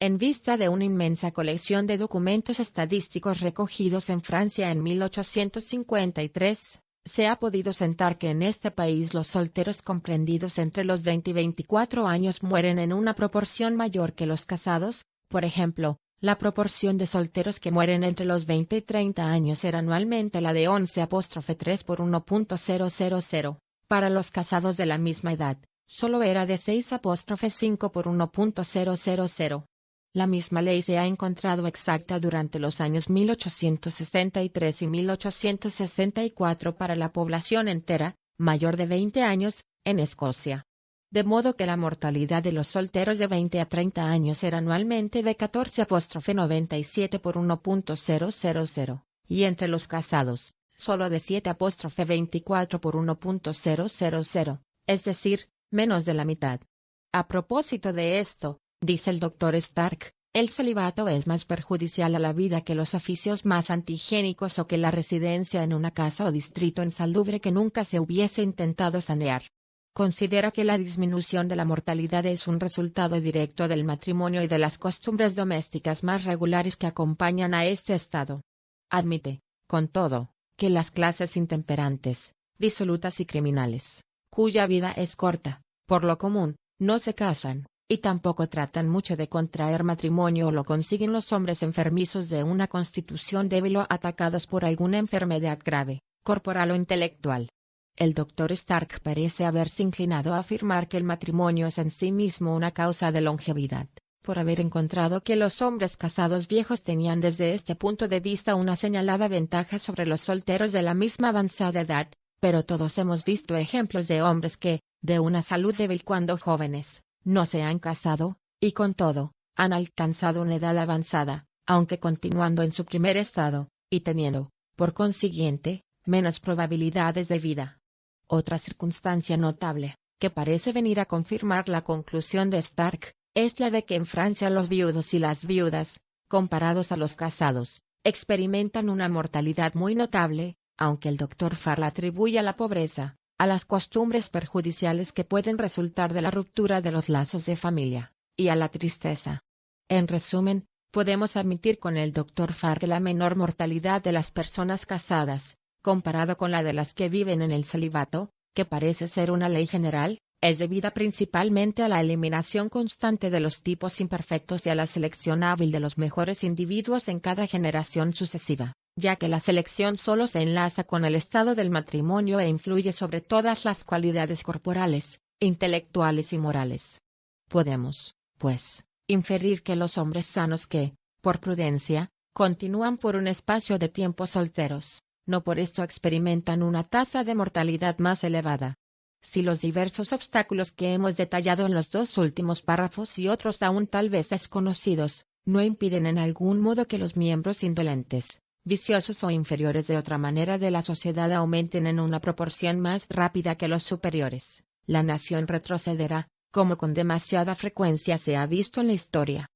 En vista de una inmensa colección de documentos estadísticos recogidos en Francia en 1853, se ha podido sentar que en este país los solteros comprendidos entre los 20 y 24 años mueren en una proporción mayor que los casados. Por ejemplo, la proporción de solteros que mueren entre los 20 y 30 años era anualmente la de 11,3 por 1,000. Para los casados de la misma edad, solo era de 6,5 por 1,000. La misma ley se ha encontrado exacta durante los años 1863 y 1864 para la población entera, mayor de 20 años, en Escocia. De modo que la mortalidad de los solteros de 20 a 30 años era anualmente de 14,97 por 1,000, y entre los casados, solo de 7,24 por 1,000, es decir, menos de la mitad. A propósito de esto, dice el Dr. Stark, el celibato es más perjudicial a la vida que los oficios más antihigiénicos o que la residencia en una casa o distrito insalubre que nunca se hubiese intentado sanear. Considera que la disminución de la mortalidad es un resultado directo del matrimonio y de las costumbres domésticas más regulares que acompañan a este estado. Admite, con todo, que las clases intemperantes, disolutas y criminales, cuya vida es corta, por lo común, no se casan, y tampoco tratan mucho de contraer matrimonio o lo consiguen los hombres enfermizos de una constitución débil o atacados por alguna enfermedad grave, corporal o intelectual. El Dr. Stark parece haberse inclinado a afirmar que el matrimonio es en sí mismo una causa de longevidad, por haber encontrado que los hombres casados viejos tenían desde este punto de vista una señalada ventaja sobre los solteros de la misma avanzada edad, pero todos hemos visto ejemplos de hombres que, de una salud débil cuando jóvenes, no se han casado, y con todo, han alcanzado una edad avanzada, aunque continuando en su primer estado, y teniendo, por consiguiente, menos probabilidades de vida. Otra circunstancia notable, que parece venir a confirmar la conclusión de Stark, es la de que en Francia los viudos y las viudas, comparados a los casados, experimentan una mortalidad muy notable, aunque el Dr. Farr la atribuye a la pobreza, a las costumbres perjudiciales que pueden resultar de la ruptura de los lazos de familia, y a la tristeza. En resumen, podemos admitir con el Dr. Farr que la menor mortalidad de las personas casadas, comparado con la de las que viven en el celibato, que parece ser una ley general, es debida principalmente a la eliminación constante de los tipos imperfectos y a la selección hábil de los mejores individuos en cada generación sucesiva, ya que la selección solo se enlaza con el estado del matrimonio e influye sobre todas las cualidades corporales, intelectuales y morales. Podemos, pues, inferir que los hombres sanos que, por prudencia, continúan por un espacio de tiempo solteros, no por esto experimentan una tasa de mortalidad más elevada. Si los diversos obstáculos que hemos detallado en los dos últimos párrafos y otros aún tal vez desconocidos, no impiden en algún modo que los miembros indolentes, viciosos o inferiores de otra manera de la sociedad aumenten en una proporción más rápida que los superiores, la nación retrocederá, como con demasiada frecuencia se ha visto en la historia.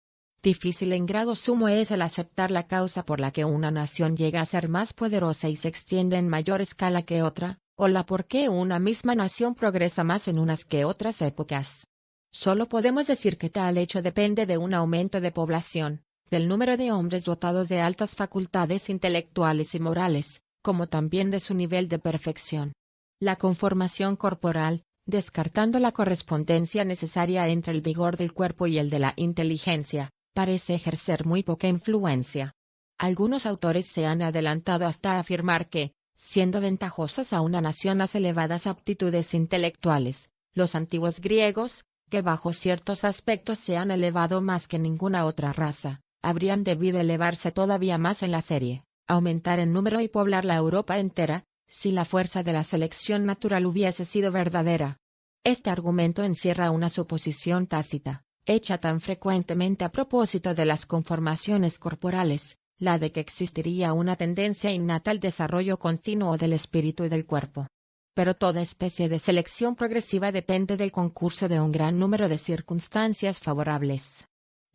Difícil en grado sumo es el aceptar la causa por la que una nación llega a ser más poderosa y se extiende en mayor escala que otra, o la por qué una misma nación progresa más en unas que otras épocas. Solo podemos decir que tal hecho depende de un aumento de población, del número de hombres dotados de altas facultades intelectuales y morales, como también de su nivel de perfección. La conformación corporal, descartando la correspondencia necesaria entre el vigor del cuerpo y el de la inteligencia, parece ejercer muy poca influencia. Algunos autores se han adelantado hasta afirmar que, siendo ventajosas a una nación las elevadas aptitudes intelectuales, los antiguos griegos, que bajo ciertos aspectos se han elevado más que ninguna otra raza, habrían debido elevarse todavía más en la serie, aumentar en número y poblar la Europa entera, si la fuerza de la selección natural hubiese sido verdadera. Este argumento encierra una suposición tácita, hecha tan frecuentemente a propósito de las conformaciones corporales, la de que existiría una tendencia innata al desarrollo continuo del espíritu y del cuerpo. Pero toda especie de selección progresiva depende del concurso de un gran número de circunstancias favorables.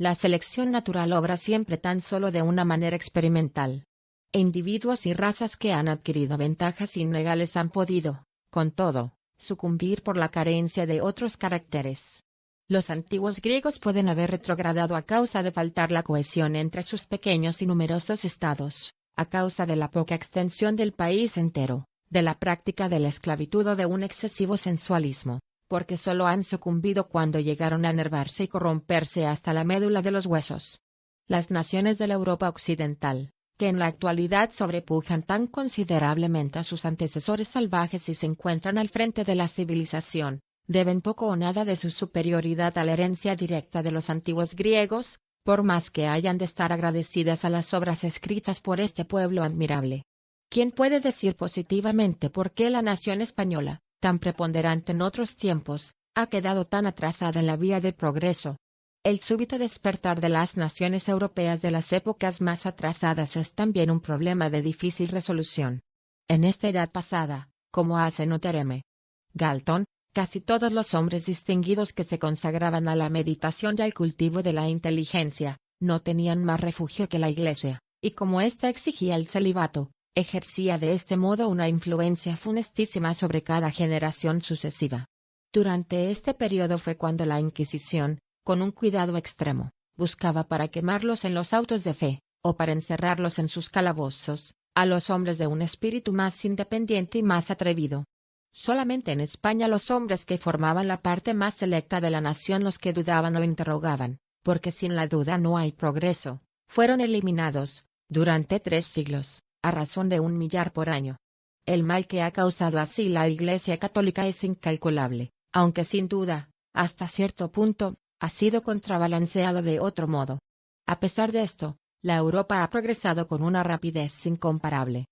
La selección natural obra siempre tan solo de una manera experimental. Individuos y razas que han adquirido ventajas innegales han podido, con todo, sucumbir por la carencia de otros caracteres. Los antiguos griegos pueden haber retrogradado a causa de faltar la cohesión entre sus pequeños y numerosos estados, a causa de la poca extensión del país entero, de la práctica de la esclavitud o de un excesivo sensualismo, porque solo han sucumbido cuando llegaron a enervarse y corromperse hasta la médula de los huesos. Las naciones de la Europa occidental, que en la actualidad sobrepujan tan considerablemente a sus antecesores salvajes y se encuentran al frente de la civilización, deben poco o nada de su superioridad a la herencia directa de los antiguos griegos, por más que hayan de estar agradecidas a las obras escritas por este pueblo admirable. ¿Quién puede decir positivamente por qué la nación española, tan preponderante en otros tiempos, ha quedado tan atrasada en la vía del progreso? El súbito despertar de las naciones europeas de las épocas más atrasadas es también un problema de difícil resolución. En esta edad pasada, como hace notar M. Galton, casi todos los hombres distinguidos que se consagraban a la meditación y al cultivo de la inteligencia, no tenían más refugio que la Iglesia, y como ésta exigía el celibato, ejercía de este modo una influencia funestísima sobre cada generación sucesiva. Durante este periodo fue cuando la Inquisición, con un cuidado extremo, buscaba para quemarlos en los autos de fe, o para encerrarlos en sus calabozos, a los hombres de un espíritu más independiente y más atrevido. Solamente en España los hombres que formaban la parte más selecta de la nación, los que dudaban o interrogaban, porque sin la duda no hay progreso, fueron eliminados, durante 3 siglos, a razón de 1 millar por año. El mal que ha causado así la Iglesia católica es incalculable, aunque sin duda, hasta cierto punto, ha sido contrabalanceado de otro modo. A pesar de esto, la Europa ha progresado con una rapidez incomparable.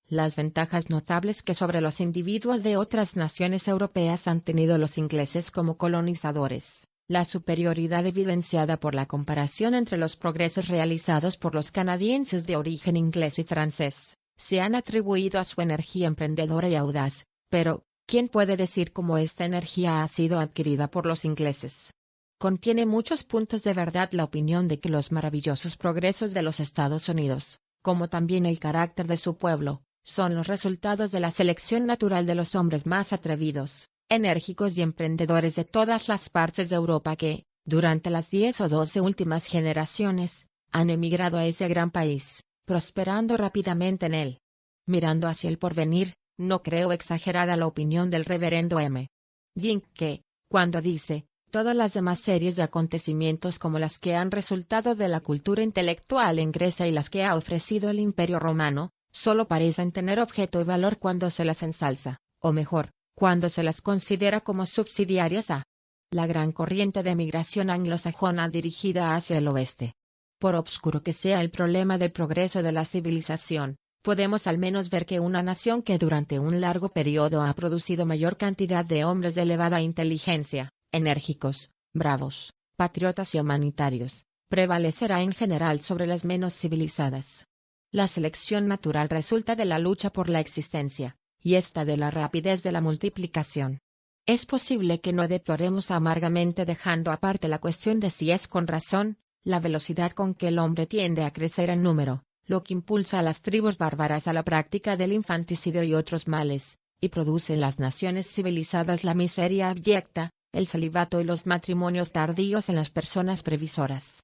Las ventajas notables que sobre los individuos de otras naciones europeas han tenido los ingleses como colonizadores, la superioridad evidenciada por la comparación entre los progresos realizados por los canadienses de origen inglés y francés, se han atribuido a su energía emprendedora y audaz, pero, ¿quién puede decir cómo esta energía ha sido adquirida por los ingleses? Contiene muchos puntos de verdad la opinión de que los maravillosos progresos de los Estados Unidos, como también el carácter de su pueblo, son los resultados de la selección natural de los hombres más atrevidos, enérgicos y emprendedores de todas las partes de Europa que, durante las 10 o 12 últimas generaciones, han emigrado a ese gran país, prosperando rápidamente en él. Mirando hacia el porvenir, no creo exagerada la opinión del reverendo M. Jink que, cuando dice, todas las demás series de acontecimientos como las que han resultado de la cultura intelectual en Grecia y las que ha ofrecido el Imperio Romano, solo parecen tener objeto y valor cuando se las ensalza, o mejor, cuando se las considera como subsidiarias a la gran corriente de migración anglosajona dirigida hacia el oeste. Por obscuro que sea el problema del progreso de la civilización, podemos al menos ver que una nación que durante un largo periodo ha producido mayor cantidad de hombres de elevada inteligencia, enérgicos, bravos, patriotas y humanitarios, prevalecerá en general sobre las menos civilizadas. La selección natural resulta de la lucha por la existencia, y esta de la rapidez de la multiplicación. Es posible que no deploremos amargamente, dejando aparte la cuestión de si es con razón, la velocidad con que el hombre tiende a crecer en número, lo que impulsa a las tribus bárbaras a la práctica del infanticidio y otros males, y produce en las naciones civilizadas la miseria abyecta, el celibato y los matrimonios tardíos en las personas previsoras.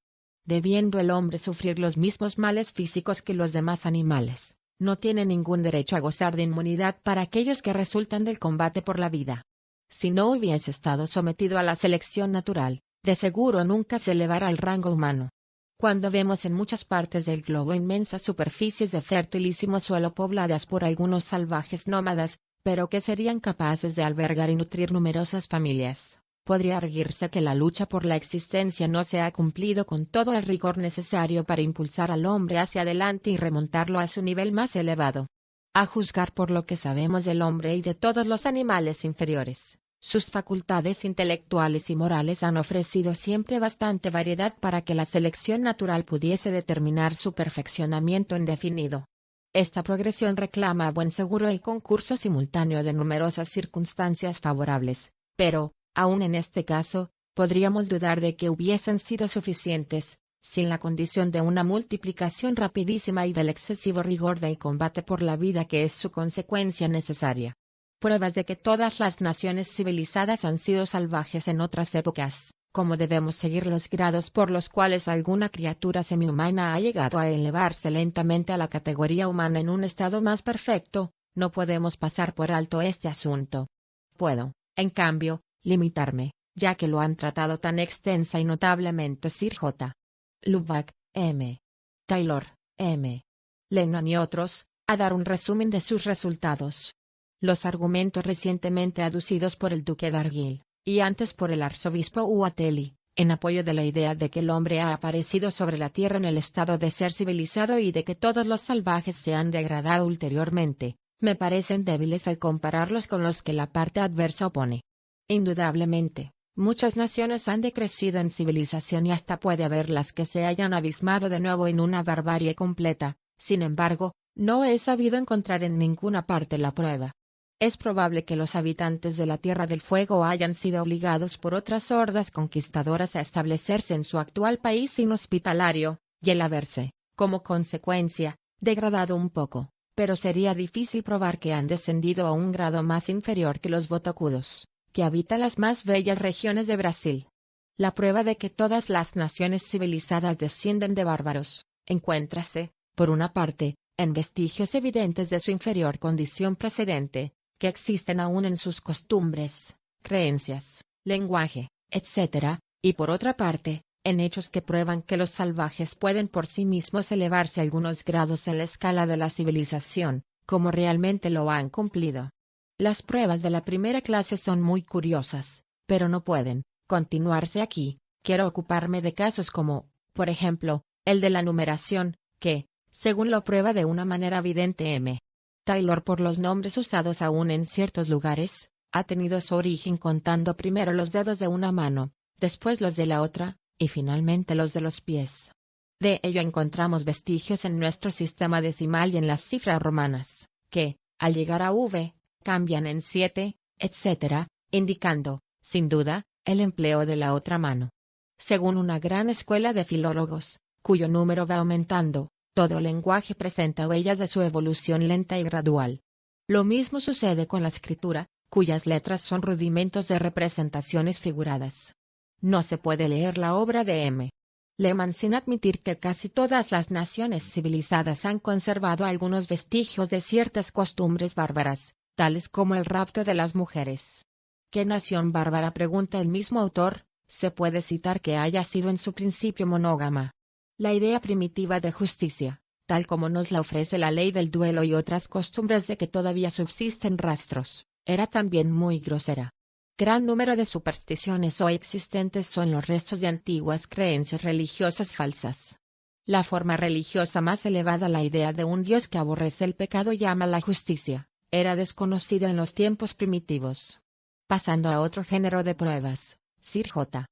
Debiendo el hombre sufrir los mismos males físicos que los demás animales, no tiene ningún derecho a gozar de inmunidad para aquellos que resultan del combate por la vida. Si no hubiese estado sometido a la selección natural, de seguro nunca se elevara al rango humano. Cuando vemos en muchas partes del globo inmensas superficies de fertilísimo suelo pobladas por algunos salvajes nómadas, pero que serían capaces de albergar y nutrir numerosas familias, podría arguirse que la lucha por la existencia no se ha cumplido con todo el rigor necesario para impulsar al hombre hacia adelante y remontarlo a su nivel más elevado. A juzgar por lo que sabemos del hombre y de todos los animales inferiores, sus facultades intelectuales y morales han ofrecido siempre bastante variedad para que la selección natural pudiese determinar su perfeccionamiento indefinido. Esta progresión reclama a buen seguro el concurso simultáneo de numerosas circunstancias favorables, pero, aun en este caso, podríamos dudar de que hubiesen sido suficientes, sin la condición de una multiplicación rapidísima y del excesivo rigor del combate por la vida que es su consecuencia necesaria. Pruebas de que todas las naciones civilizadas han sido salvajes en otras épocas, cómo debemos seguir los grados por los cuales alguna criatura semihumana ha llegado a elevarse lentamente a la categoría humana en un estado más perfecto, no podemos pasar por alto este asunto. Puedo, en cambio, limitarme, ya que lo han tratado tan extensa y notablemente Sir J. Lubbock, M. Taylor, M. Lennon y otros, a dar un resumen de sus resultados. Los argumentos recientemente aducidos por el duque de Argyll, y antes por el arzobispo Whately, en apoyo de la idea de que el hombre ha aparecido sobre la tierra en el estado de ser civilizado y de que todos los salvajes se han degradado ulteriormente, me parecen débiles al compararlos con los que la parte adversa opone. Indudablemente, muchas naciones han decrecido en civilización y hasta puede haber las que se hayan abismado de nuevo en una barbarie completa. Sin embargo, no he sabido encontrar en ninguna parte la prueba. Es probable que los habitantes de la Tierra del Fuego hayan sido obligados por otras hordas conquistadoras a establecerse en su actual país inhospitalario, y el haberse, como consecuencia, degradado un poco, pero sería difícil probar que han descendido a un grado más inferior que los botocudos, que habitan las más bellas regiones de Brasil. La prueba de que todas las naciones civilizadas descienden de bárbaros, encuéntrase, por una parte, en vestigios evidentes de su inferior condición precedente, que existen aún en sus costumbres, creencias, lenguaje, etc., y por otra parte, en hechos que prueban que los salvajes pueden por sí mismos elevarse algunos grados en la escala de la civilización, como realmente lo han cumplido. Las pruebas de la primera clase son muy curiosas, pero no pueden continuarse aquí. Quiero ocuparme de casos como, por ejemplo, el de la numeración, que, según lo prueba de una manera evidente M. Taylor por los nombres usados aún en ciertos lugares, ha tenido su origen contando primero los dedos de una mano, después los de la otra, y finalmente los de los pies. De ello encontramos vestigios en nuestro sistema decimal y en las cifras romanas, que, al llegar a V, cambian en 7, etc., indicando, sin duda, el empleo de la otra mano. Según una gran escuela de filólogos, cuyo número va aumentando, todo lenguaje presenta huellas de su evolución lenta y gradual. Lo mismo sucede con la escritura, cuyas letras son rudimentos de representaciones figuradas. No se puede leer la obra de M. Lehmann sin admitir que casi todas las naciones civilizadas han conservado algunos vestigios de ciertas costumbres bárbaras, tales como el rapto de las mujeres. ¿Qué nación bárbara?, pregunta el mismo autor, se puede citar que haya sido en su principio monógama. La idea primitiva de justicia, tal como nos la ofrece la ley del duelo y otras costumbres de que todavía subsisten rastros, era también muy grosera. Gran número de supersticiones hoy existentes son los restos de antiguas creencias religiosas falsas. La forma religiosa más elevada, la idea de un Dios que aborrece el pecado y ama la justicia, era desconocida en los tiempos primitivos. Pasando a otro género de pruebas, Sir J.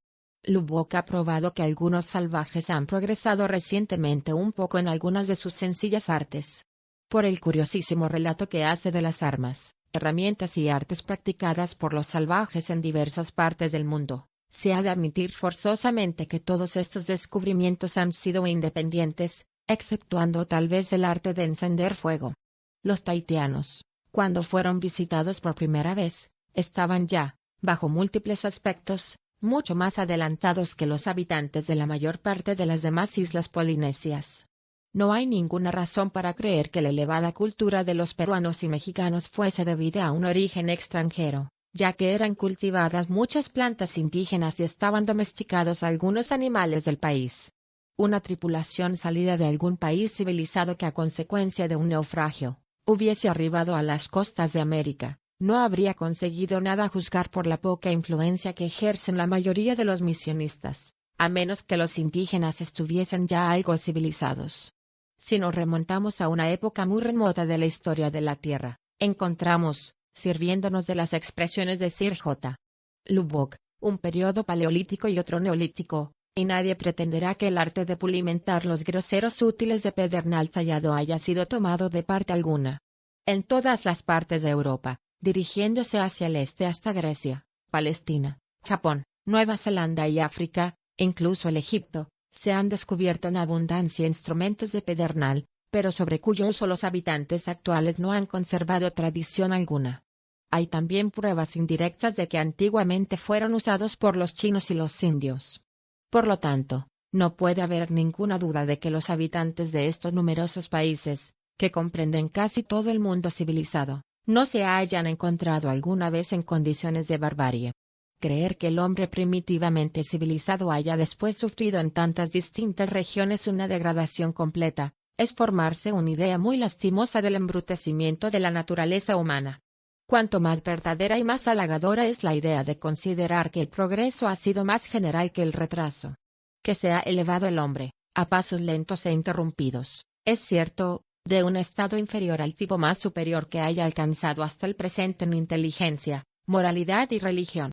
Lubbock ha probado que algunos salvajes han progresado recientemente un poco en algunas de sus sencillas artes. Por el curiosísimo relato que hace de las armas, herramientas y artes practicadas por los salvajes en diversas partes del mundo, se ha de admitir forzosamente que todos estos descubrimientos han sido independientes, exceptuando tal vez el arte de encender fuego. Los tahitianos, cuando fueron visitados por primera vez, estaban ya, bajo múltiples aspectos, mucho más adelantados que los habitantes de la mayor parte de las demás islas polinesias. No hay ninguna razón para creer que la elevada cultura de los peruanos y mexicanos fuese debida a un origen extranjero, ya que eran cultivadas muchas plantas indígenas y estaban domesticados algunos animales del país. Una tripulación salida de algún país civilizado que a consecuencia de un naufragio, hubiese arribado a las costas de América, no habría conseguido nada a juzgar por la poca influencia que ejercen la mayoría de los misionistas, a menos que los indígenas estuviesen ya algo civilizados. Si nos remontamos a una época muy remota de la historia de la Tierra, encontramos, sirviéndonos de las expresiones de Sir J. Lubbock, un periodo paleolítico y otro neolítico, y nadie pretenderá que el arte de pulimentar los groseros útiles de pedernal tallado haya sido tomado de parte alguna. En todas las partes de Europa, dirigiéndose hacia el este hasta Grecia, Palestina, Japón, Nueva Zelanda y África, incluso el Egipto, se han descubierto en abundancia instrumentos de pedernal, pero sobre cuyo uso los habitantes actuales no han conservado tradición alguna. Hay también pruebas indirectas de que antiguamente fueron usados por los chinos y los indios. Por lo tanto, no puede haber ninguna duda de que los habitantes de estos numerosos países, que comprenden casi todo el mundo civilizado, no se hayan encontrado alguna vez en condiciones de barbarie. Creer que el hombre primitivamente civilizado haya después sufrido en tantas distintas regiones una degradación completa, es formarse una idea muy lastimosa del embrutecimiento de la naturaleza humana. Cuanto más verdadera y más halagadora es la idea de considerar que el progreso ha sido más general que el retraso, que se ha elevado el hombre, a pasos lentos e interrumpidos, es cierto, de un estado inferior al tipo más superior que haya alcanzado hasta el presente en inteligencia, moralidad y religión.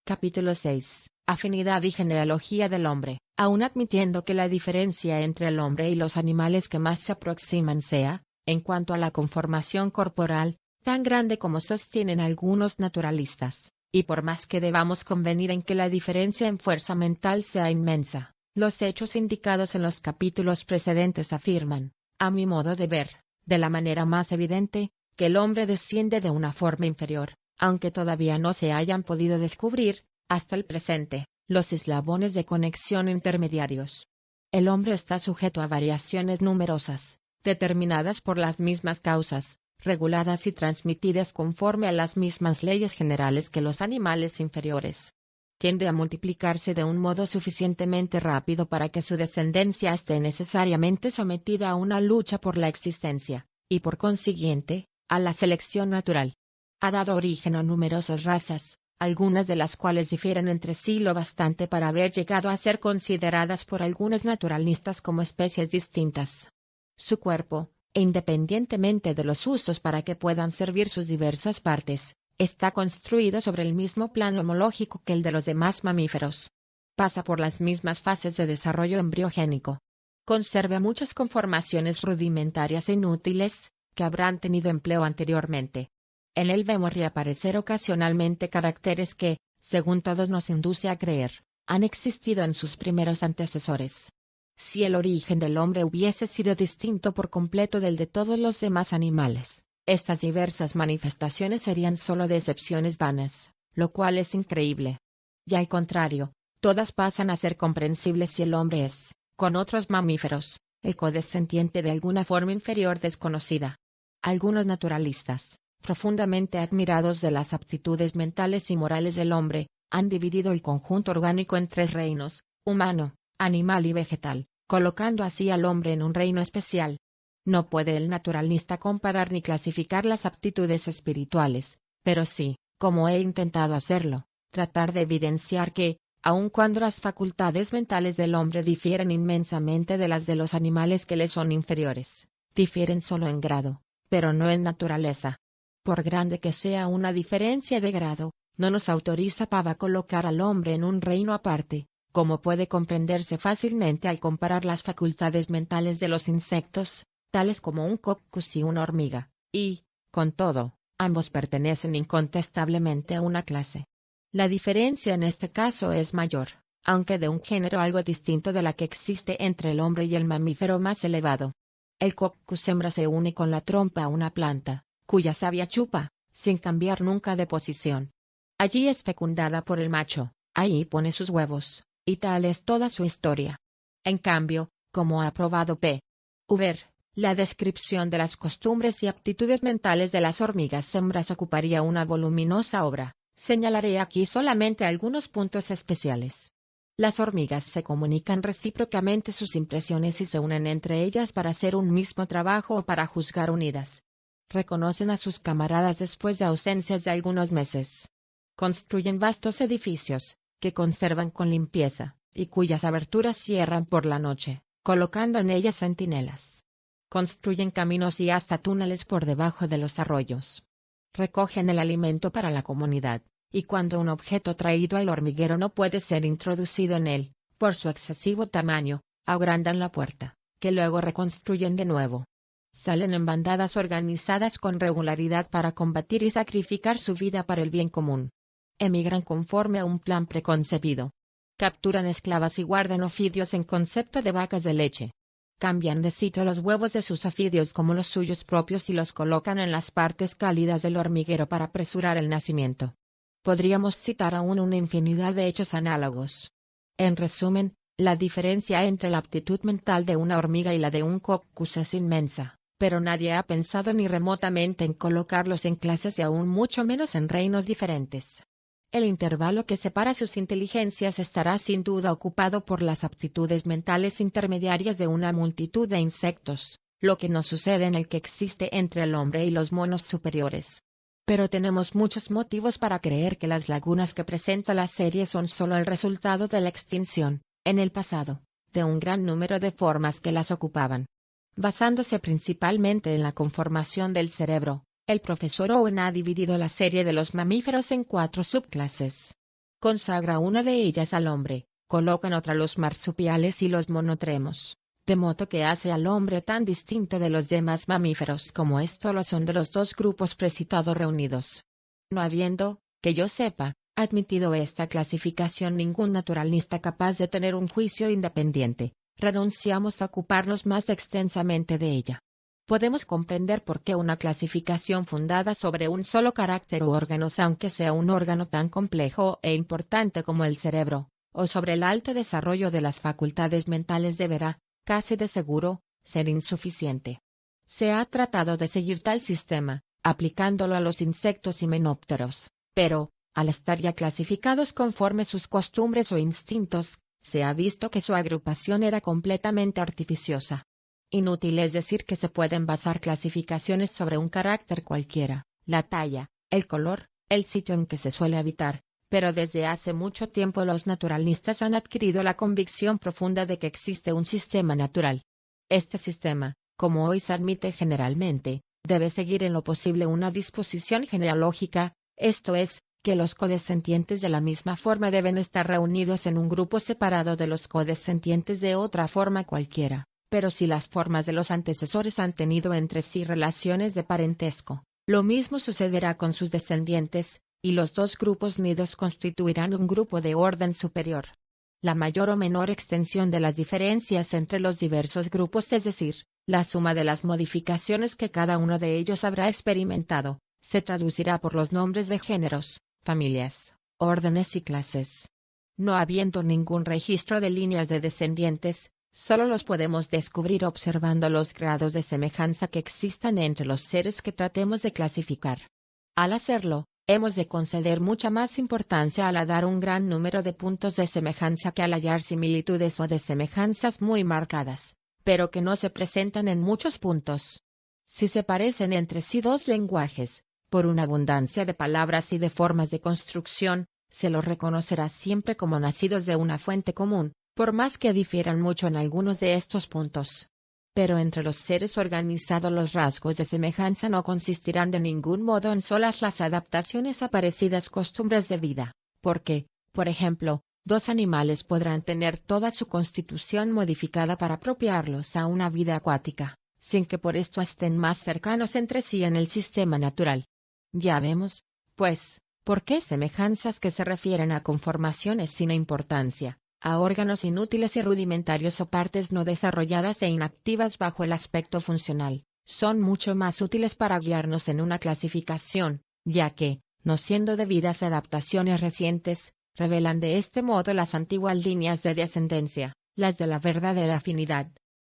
Capítulo 6. Afinidad y genealogía del hombre. Aun admitiendo que la diferencia entre el hombre y los animales que más se aproximan sea, en cuanto a la conformación corporal, tan grande como sostienen algunos naturalistas, y por más que debamos convenir en que la diferencia en fuerza mental sea inmensa, los hechos indicados en los capítulos precedentes afirman, a mi modo de ver, de la manera más evidente, que el hombre desciende de una forma inferior, aunque todavía no se hayan podido descubrir, hasta el presente, los eslabones de conexión intermediarios. El hombre está sujeto a variaciones numerosas, determinadas por las mismas causas, reguladas y transmitidas conforme a las mismas leyes generales que los animales inferiores. Tiende a multiplicarse de un modo suficientemente rápido para que su descendencia esté necesariamente sometida a una lucha por la existencia, y por consiguiente, a la selección natural. Ha dado origen a numerosas razas, algunas de las cuales difieren entre sí lo bastante para haber llegado a ser consideradas por algunos naturalistas como especies distintas. Su cuerpo, independientemente de los usos para que puedan servir sus diversas partes, está construido sobre el mismo plano homológico que el de los demás mamíferos. Pasa por las mismas fases de desarrollo embriogénico. Conserva muchas conformaciones rudimentarias e inútiles, que habrán tenido empleo anteriormente. En él vemos reaparecer ocasionalmente caracteres que, según todos nos induce a creer, han existido en sus primeros antecesores. Si el origen del hombre hubiese sido distinto por completo del de todos los demás animales, estas diversas manifestaciones serían sólo decepciones vanas, lo cual es increíble. Y al contrario, todas pasan a ser comprensibles si el hombre es, con otros mamíferos, el codescendiente de alguna forma inferior desconocida. Algunos naturalistas, profundamente admirados de las aptitudes mentales y morales del hombre, han dividido el conjunto orgánico en tres reinos, humano, animal y vegetal, colocando así al hombre en un reino especial. No puede el naturalista comparar ni clasificar las aptitudes espirituales, pero sí, como he intentado hacerlo, tratar de evidenciar que, aun cuando las facultades mentales del hombre difieren inmensamente de las de los animales que le son inferiores, difieren solo en grado, pero no en naturaleza. Por grande que sea una diferencia de grado, no nos autoriza para colocar al hombre en un reino aparte, como puede comprenderse fácilmente al comparar las facultades mentales de los insectos, tales como un cocos y una hormiga, y, con todo, ambos pertenecen incontestablemente a una clase. La diferencia en este caso es mayor, aunque de un género algo distinto de la que existe entre el hombre y el mamífero más elevado. El cocos hembra se une con la trompa a una planta, cuya savia chupa, sin cambiar nunca de posición. Allí es fecundada por el macho, ahí pone sus huevos, y tal es toda su historia. En cambio, como ha probado P. Huber, la descripción de las costumbres y aptitudes mentales de las hormigas hembras ocuparía una voluminosa obra. Señalaré aquí solamente algunos puntos especiales. Las hormigas se comunican recíprocamente sus impresiones y se unen entre ellas para hacer un mismo trabajo o para juzgar unidas. Reconocen a sus camaradas después de ausencias de algunos meses. Construyen vastos edificios, que conservan con limpieza, y cuyas aberturas cierran por la noche, colocando en ellas centinelas. Construyen caminos y hasta túneles por debajo de los arroyos. Recogen el alimento para la comunidad, y cuando un objeto traído al hormiguero no puede ser introducido en él, por su excesivo tamaño, agrandan la puerta, que luego reconstruyen de nuevo. Salen en bandadas organizadas con regularidad para combatir y sacrificar su vida para el bien común. Emigran conforme a un plan preconcebido. Capturan esclavas y guardan ofidios en concepto de vacas de leche. Cambian de sitio los huevos de sus ofidios como los suyos propios y los colocan en las partes cálidas del hormiguero para apresurar el nacimiento. Podríamos citar aún una infinidad de hechos análogos. En resumen, la diferencia entre la aptitud mental de una hormiga y la de un coccyus es inmensa, pero nadie ha pensado ni remotamente en colocarlos en clases y aún mucho menos en reinos diferentes. El intervalo que separa sus inteligencias estará sin duda ocupado por las aptitudes mentales intermediarias de una multitud de insectos, lo que no sucede en el que existe entre el hombre y los monos superiores. Pero tenemos muchos motivos para creer que las lagunas que presenta la serie son solo el resultado de la extinción, en el pasado, de un gran número de formas que las ocupaban. Basándose principalmente en la conformación del cerebro, el profesor Owen ha dividido la serie de los mamíferos en 4 subclases. Consagra una de ellas al hombre, coloca en otra los marsupiales y los monotremos, de modo que hace al hombre tan distinto de los demás mamíferos como esto lo son de los 2 grupos precitados reunidos. No habiendo, que yo sepa, admitido esta clasificación ningún naturalista capaz de tener un juicio independiente, renunciamos a ocuparnos más extensamente de ella. Podemos comprender por qué una clasificación fundada sobre un solo carácter u órganos, aunque sea un órgano tan complejo e importante como el cerebro, o sobre el alto desarrollo de las facultades mentales deberá, casi de seguro, ser insuficiente. Se ha tratado de seguir tal sistema, aplicándolo a los insectos himenópteros, pero, al estar ya clasificados conforme sus costumbres o instintos, se ha visto que su agrupación era completamente artificiosa. Inútil es decir que se pueden basar clasificaciones sobre un carácter cualquiera, la talla, el color, el sitio en que se suele habitar, pero desde hace mucho tiempo los naturalistas han adquirido la convicción profunda de que existe un sistema natural. Este sistema, como hoy se admite generalmente, debe seguir en lo posible una disposición genealógica, esto es, que los codescendientes de la misma forma deben estar reunidos en un grupo separado de los codescendientes de otra forma cualquiera. Pero si las formas de los antecesores han tenido entre sí relaciones de parentesco, lo mismo sucederá con sus descendientes, y los 2 grupos unidos constituirán un grupo de orden superior. La mayor o menor extensión de las diferencias entre los diversos grupos, es decir, la suma de las modificaciones que cada uno de ellos habrá experimentado, se traducirá por los nombres de géneros, familias, órdenes y clases. No habiendo ningún registro de líneas de descendientes, solo los podemos descubrir observando los grados de semejanza que existan entre los seres que tratemos de clasificar. Al hacerlo, hemos de conceder mucha más importancia al dar un gran número de puntos de semejanza que al hallar similitudes o desemejanzas muy marcadas, pero que no se presentan en muchos puntos. Si se parecen entre sí 2 lenguajes, por una abundancia de palabras y de formas de construcción, se los reconocerá siempre como nacidos de una fuente común, por más que difieran mucho en algunos de estos puntos. Pero entre los seres organizados los rasgos de semejanza no consistirán de ningún modo en solas las adaptaciones a parecidas costumbres de vida, porque, por ejemplo, 2 animales podrán tener toda su constitución modificada para apropiarlos a una vida acuática, sin que por esto estén más cercanos entre sí en el sistema natural. Ya vemos, pues, por qué semejanzas que se refieren a conformaciones sin importancia, a órganos inútiles y rudimentarios o partes no desarrolladas e inactivas bajo el aspecto funcional, son mucho más útiles para guiarnos en una clasificación, ya que, no siendo debidas adaptaciones recientes, revelan de este modo las antiguas líneas de descendencia, las de la verdadera afinidad.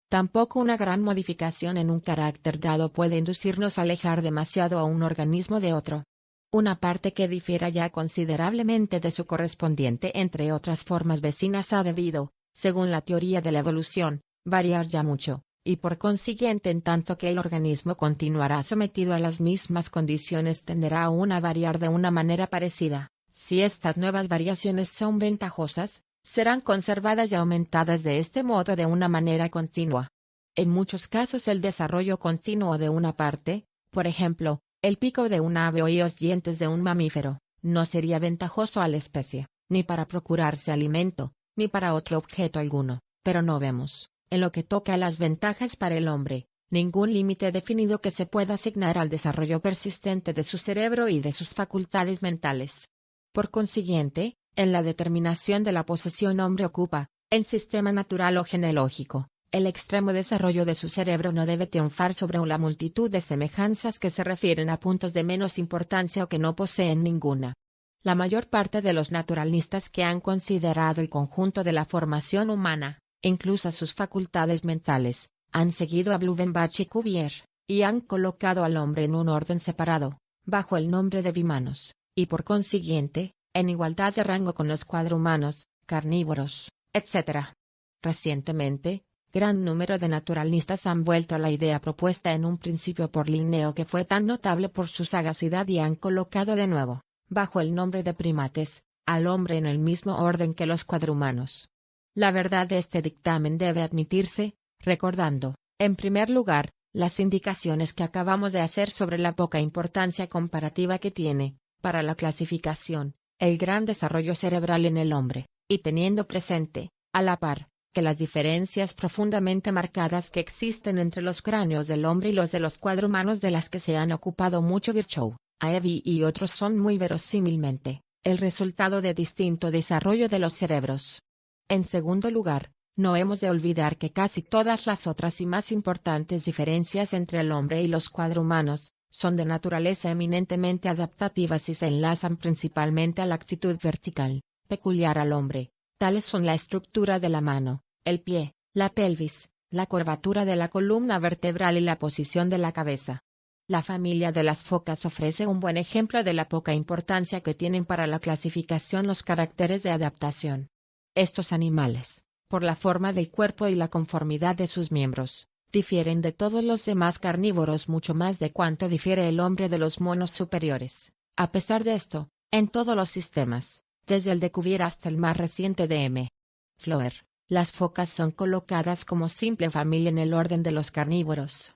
Tampoco una gran modificación en un carácter dado puede inducirnos a alejar demasiado a un organismo de otro. Una parte que difiera ya considerablemente de su correspondiente entre otras formas vecinas ha debido, según la teoría de la evolución, variar ya mucho, y por consiguiente en tanto que el organismo continuará sometido a las mismas condiciones tenderá aún a variar de una manera parecida. Si estas nuevas variaciones son ventajosas, serán conservadas y aumentadas de este modo de una manera continua. En muchos casos el desarrollo continuo de una parte, por ejemplo, el pico de un ave o los dientes de un mamífero, no sería ventajoso a la especie, ni para procurarse alimento, ni para otro objeto alguno, pero no vemos, en lo que toca a las ventajas para el hombre, ningún límite definido que se pueda asignar al desarrollo persistente de su cerebro y de sus facultades mentales. Por consiguiente, en la determinación de la posesión hombre ocupa, en sistema natural o genealógico, El extremo desarrollo de su cerebro no debe triunfar sobre la multitud de semejanzas que se refieren a puntos de menos importancia o que no poseen ninguna. La mayor parte de los naturalistas que han considerado el conjunto de la formación humana, incluso sus facultades mentales, han seguido a Blumenbach y Cuvier, y han colocado al hombre en un orden separado, bajo el nombre de bimanos, y por consiguiente, en igualdad de rango con los cuadrumanos, carnívoros, etc. Recientemente, gran número de naturalistas han vuelto a la idea propuesta en un principio por Linneo, que fue tan notable por su sagacidad, y han colocado de nuevo, bajo el nombre de primates, al hombre en el mismo orden que los cuadrumanos. La verdad de este dictamen debe admitirse, recordando, en primer lugar, las indicaciones que acabamos de hacer sobre la poca importancia comparativa que tiene, para la clasificación, el gran desarrollo cerebral en el hombre, y teniendo presente, a la par, que las diferencias profundamente marcadas que existen entre los cráneos del hombre y los de los cuadrumanos, de las que se han ocupado mucho Virchow, Aebi y otros, son muy verosímilmente el resultado de distinto desarrollo de los cerebros. En segundo lugar, no hemos de olvidar que casi todas las otras y más importantes diferencias entre el hombre y los cuadrumanos son de naturaleza eminentemente adaptativas y se enlazan principalmente a la actitud vertical, peculiar al hombre. Tales son la estructura de la mano, el pie, la pelvis, la curvatura de la columna vertebral y la posición de la cabeza. La familia de las focas ofrece un buen ejemplo de la poca importancia que tienen para la clasificación los caracteres de adaptación. Estos animales, por la forma del cuerpo y la conformidad de sus miembros, difieren de todos los demás carnívoros mucho más de cuanto difiere el hombre de los monos superiores. A pesar de esto, en todos los sistemas, desde el de Cuvier hasta el más reciente de M. Floer, las focas son colocadas como simple familia en el orden de los carnívoros.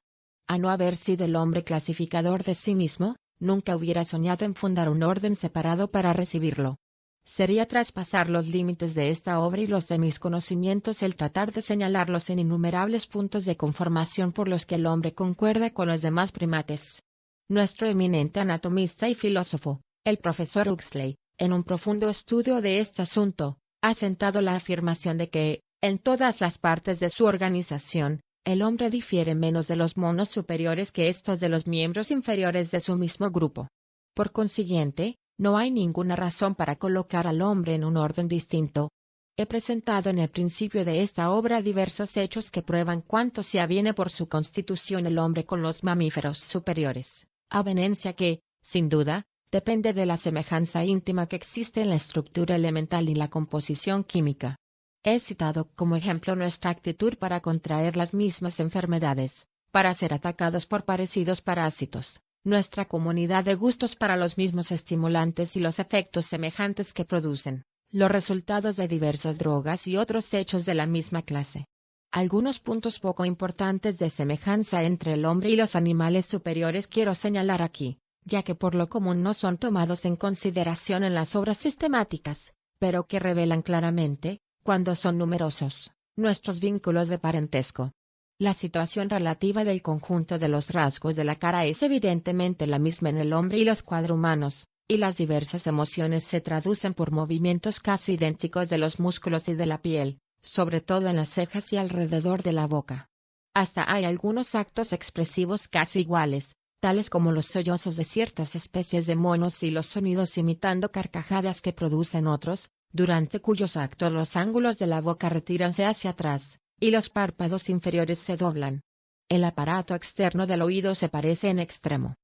A no haber sido el hombre clasificador de sí mismo, nunca hubiera soñado en fundar un orden separado para recibirlo. Sería traspasar los límites de esta obra y los de mis conocimientos el tratar de señalarlos en innumerables puntos de conformación por los que el hombre concuerda con los demás primates. Nuestro eminente anatomista y filósofo, el profesor Huxley, en un profundo estudio de este asunto, ha sentado la afirmación de que, en todas las partes de su organización, el hombre difiere menos de los monos superiores que estos de los miembros inferiores de su mismo grupo. Por consiguiente, no hay ninguna razón para colocar al hombre en un orden distinto. He presentado en el principio de esta obra diversos hechos que prueban cuánto se aviene por su constitución el hombre con los mamíferos superiores, avenencia que, sin duda, depende de la semejanza íntima que existe en la estructura elemental y la composición química. He citado como ejemplo nuestra actitud para contraer las mismas enfermedades, para ser atacados por parecidos parásitos, nuestra comunidad de gustos para los mismos estimulantes y los efectos semejantes que producen, los resultados de diversas drogas y otros hechos de la misma clase. Algunos puntos poco importantes de semejanza entre el hombre y los animales superiores quiero señalar aquí, ya que por lo común no son tomados en consideración en las obras sistemáticas, pero que revelan claramente, cuando son numerosos, nuestros vínculos de parentesco. La situación relativa del conjunto de los rasgos de la cara es evidentemente la misma en el hombre y los cuadrumanos, y las diversas emociones se traducen por movimientos casi idénticos de los músculos y de la piel, sobre todo en las cejas y alrededor de la boca. Hasta hay algunos actos expresivos casi iguales, tales como los sollozos de ciertas especies de monos y los sonidos imitando carcajadas que producen otros, durante cuyos actos los ángulos de la boca retíranse hacia atrás, y los párpados inferiores se doblan. El aparato externo del oído se parece en extremo.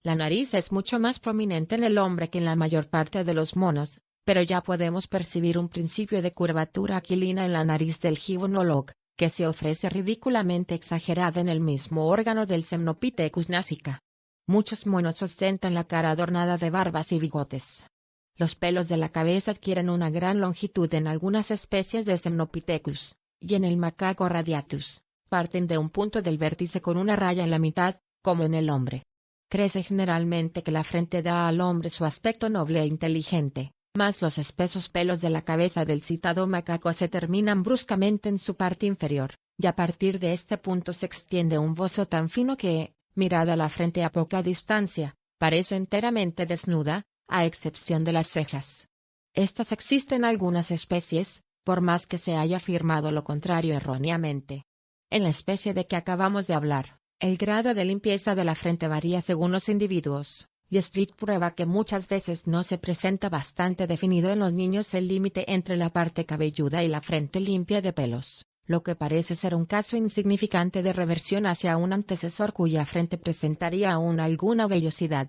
La nariz es mucho más prominente en el hombre que en la mayor parte de los monos, pero ya podemos percibir un principio de curvatura aquilina en la nariz del gibonolog, que se ofrece ridículamente exagerada en el mismo órgano del Semnopithecus nasica. Muchos monos ostentan la cara adornada de barbas y bigotes. Los pelos de la cabeza adquieren una gran longitud en algunas especies de Semnopithecus, y en el macaco radiatus, parten de un punto del vértice con una raya en la mitad, como en el hombre. Crece generalmente que la frente da al hombre su aspecto noble e inteligente, mas los espesos pelos de la cabeza del citado macaco se terminan bruscamente en su parte inferior, y a partir de este punto se extiende un bozo tan fino que, mirada la frente a poca distancia, parece enteramente desnuda, a excepción de las cejas. Estas existen en algunas especies, por más que se haya afirmado lo contrario erróneamente. En la especie de que acabamos de hablar, el grado de limpieza de la frente varía según los individuos, y Street prueba que muchas veces no se presenta bastante definido en los niños el límite entre la parte cabelluda y la frente limpia de pelos, lo que parece ser un caso insignificante de reversión hacia un antecesor cuya frente presentaría aún alguna vellosidad.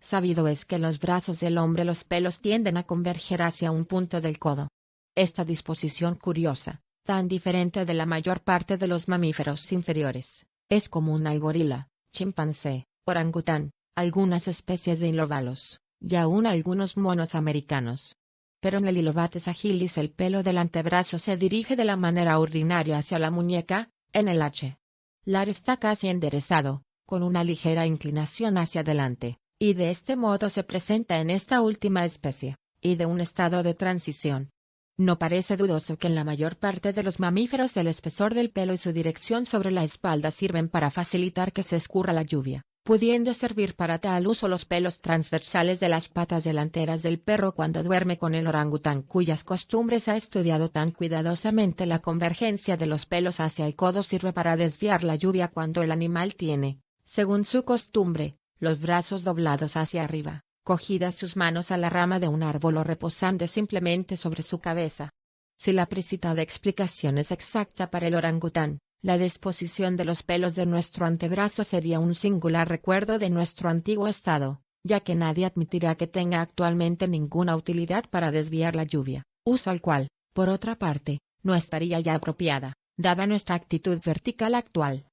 Sabido es que en los brazos del hombre los pelos tienden a converger hacia un punto del codo. Esta disposición curiosa, tan diferente de la mayor parte de los mamíferos inferiores, es común al gorila, chimpancé, orangután, algunas especies de ilóbalos, y aún algunos monos americanos. Pero en el Ilobates agilis el pelo del antebrazo se dirige de la manera ordinaria hacia la muñeca, en el H. Lar está casi enderezado, con una ligera inclinación hacia adelante, y de este modo se presenta en esta última especie, y de un estado de transición. No parece dudoso que en la mayor parte de los mamíferos el espesor del pelo y su dirección sobre la espalda sirven para facilitar que se escurra la lluvia, pudiendo servir para tal uso los pelos transversales de las patas delanteras del perro cuando duerme con el orangután, cuyas costumbres ha estudiado tan cuidadosamente. La convergencia de los pelos hacia el codo sirve para desviar la lluvia cuando el animal tiene, según su costumbre, los brazos doblados hacia arriba, cogidas sus manos a la rama de un árbol o reposando simplemente sobre su cabeza. Si la precitada explicación es exacta para el orangután, la disposición de los pelos de nuestro antebrazo sería un singular recuerdo de nuestro antiguo estado, ya que nadie admitirá que tenga actualmente ninguna utilidad para desviar la lluvia, uso al cual, por otra parte, no estaría ya apropiada, dada nuestra actitud vertical actual.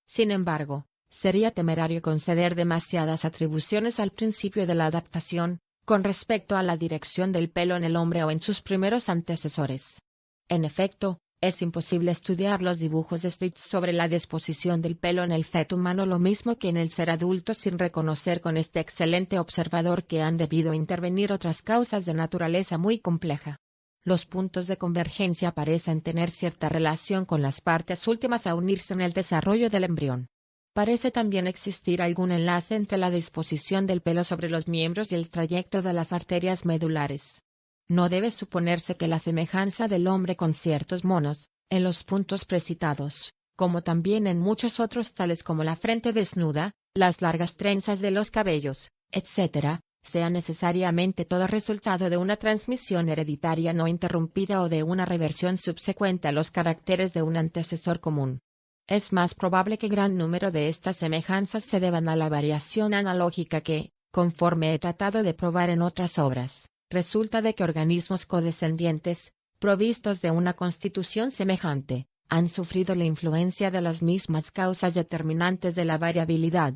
Sin embargo, sería temerario conceder demasiadas atribuciones al principio de la adaptación, con respecto a la dirección del pelo en el hombre o en sus primeros antecesores. En efecto, es imposible estudiar los dibujos de Street sobre la disposición del pelo en el feto humano lo mismo que en el ser adulto sin reconocer con este excelente observador que han debido intervenir otras causas de naturaleza muy compleja. Los puntos de convergencia parecen tener cierta relación con las partes últimas a unirse en el desarrollo del embrión. Parece también existir algún enlace entre la disposición del pelo sobre los miembros y el trayecto de las arterias medulares. No debe suponerse que la semejanza del hombre con ciertos monos, en los puntos precitados, como también en muchos otros tales como la frente desnuda, las largas trenzas de los cabellos, etc., sea necesariamente todo resultado de una transmisión hereditaria no interrumpida o de una reversión subsecuente a los caracteres de un antecesor común. Es más probable que gran número de estas semejanzas se deban a la variación analógica que, conforme he tratado de probar en otras obras, resulta de que organismos codescendientes, provistos de una constitución semejante, han sufrido la influencia de las mismas causas determinantes de la variabilidad.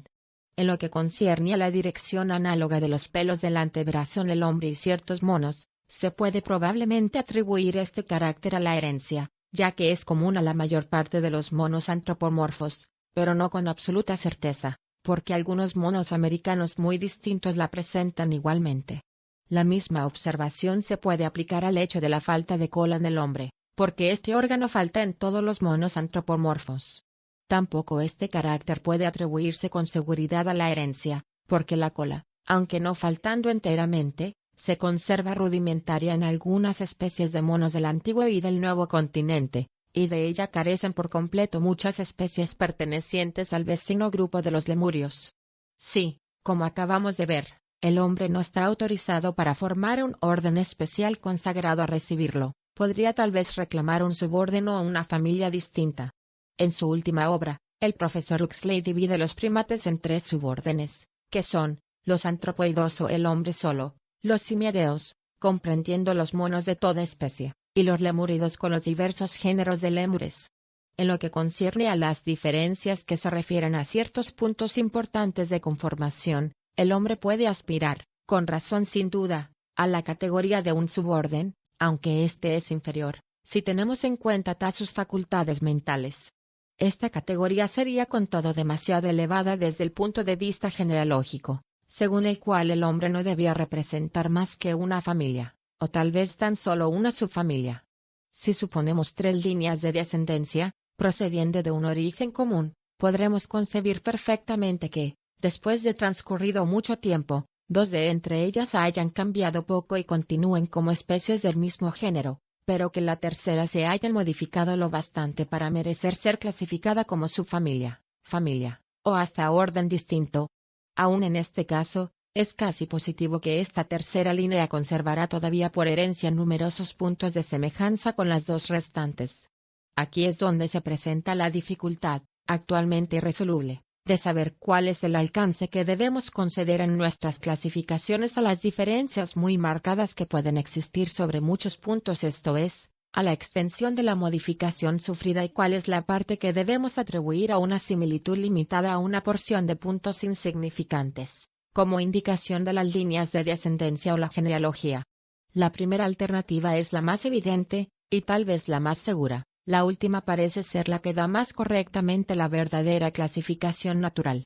En lo que concierne a la dirección análoga de los pelos del antebrazo en el hombre y ciertos monos, se puede probablemente atribuir este carácter a la herencia, ya que es común a la mayor parte de los monos antropomorfos, pero no con absoluta certeza, porque algunos monos americanos muy distintos la presentan igualmente. La misma observación se puede aplicar al hecho de la falta de cola en el hombre, porque este órgano falta en todos los monos antropomorfos. Tampoco este carácter puede atribuirse con seguridad a la herencia, porque la cola, aunque no faltando enteramente, se conserva rudimentaria en algunas especies de monos del antiguo y del nuevo continente, y de ella carecen por completo muchas especies pertenecientes al vecino grupo de los lemurios. Sí, como acabamos de ver, el hombre no está autorizado para formar un orden especial consagrado a recibirlo, podría tal vez reclamar un suborden o una familia distinta. En su última obra, el profesor Huxley divide los primates en 3 subórdenes, que son, los antropoidos o el hombre solo, los simiadeos, comprendiendo los monos de toda especie, y los lemúridos con los diversos géneros de lémures. En lo que concierne a las diferencias que se refieren a ciertos puntos importantes de conformación, el hombre puede aspirar, con razón sin duda, a la categoría de un suborden, aunque éste es inferior, si tenemos en cuenta sus facultades mentales. Esta categoría sería con todo demasiado elevada desde el punto de vista genealógico, según el cual el hombre no debía representar más que una familia, o tal vez tan solo una subfamilia. Si suponemos 3 líneas de descendencia, procediendo de un origen común, podremos concebir perfectamente que, después de transcurrido mucho tiempo, 2 de entre ellas hayan cambiado poco y continúen como especies del mismo género, pero que la tercera se haya modificado lo bastante para merecer ser clasificada como subfamilia, familia, o hasta orden distinto. Aún en este caso, es casi positivo que esta tercera línea conservará todavía por herencia numerosos puntos de semejanza con las dos restantes. Aquí es donde se presenta la dificultad, actualmente irresoluble, de saber cuál es el alcance que debemos conceder en nuestras clasificaciones a las diferencias muy marcadas que pueden existir sobre muchos puntos, esto es, a la extensión de la modificación sufrida, y cuál es la parte que debemos atribuir a una similitud limitada a una porción de puntos insignificantes, como indicación de las líneas de descendencia o la genealogía. La primera alternativa es la más evidente, y tal vez la más segura. La última parece ser la que da más correctamente la verdadera clasificación natural.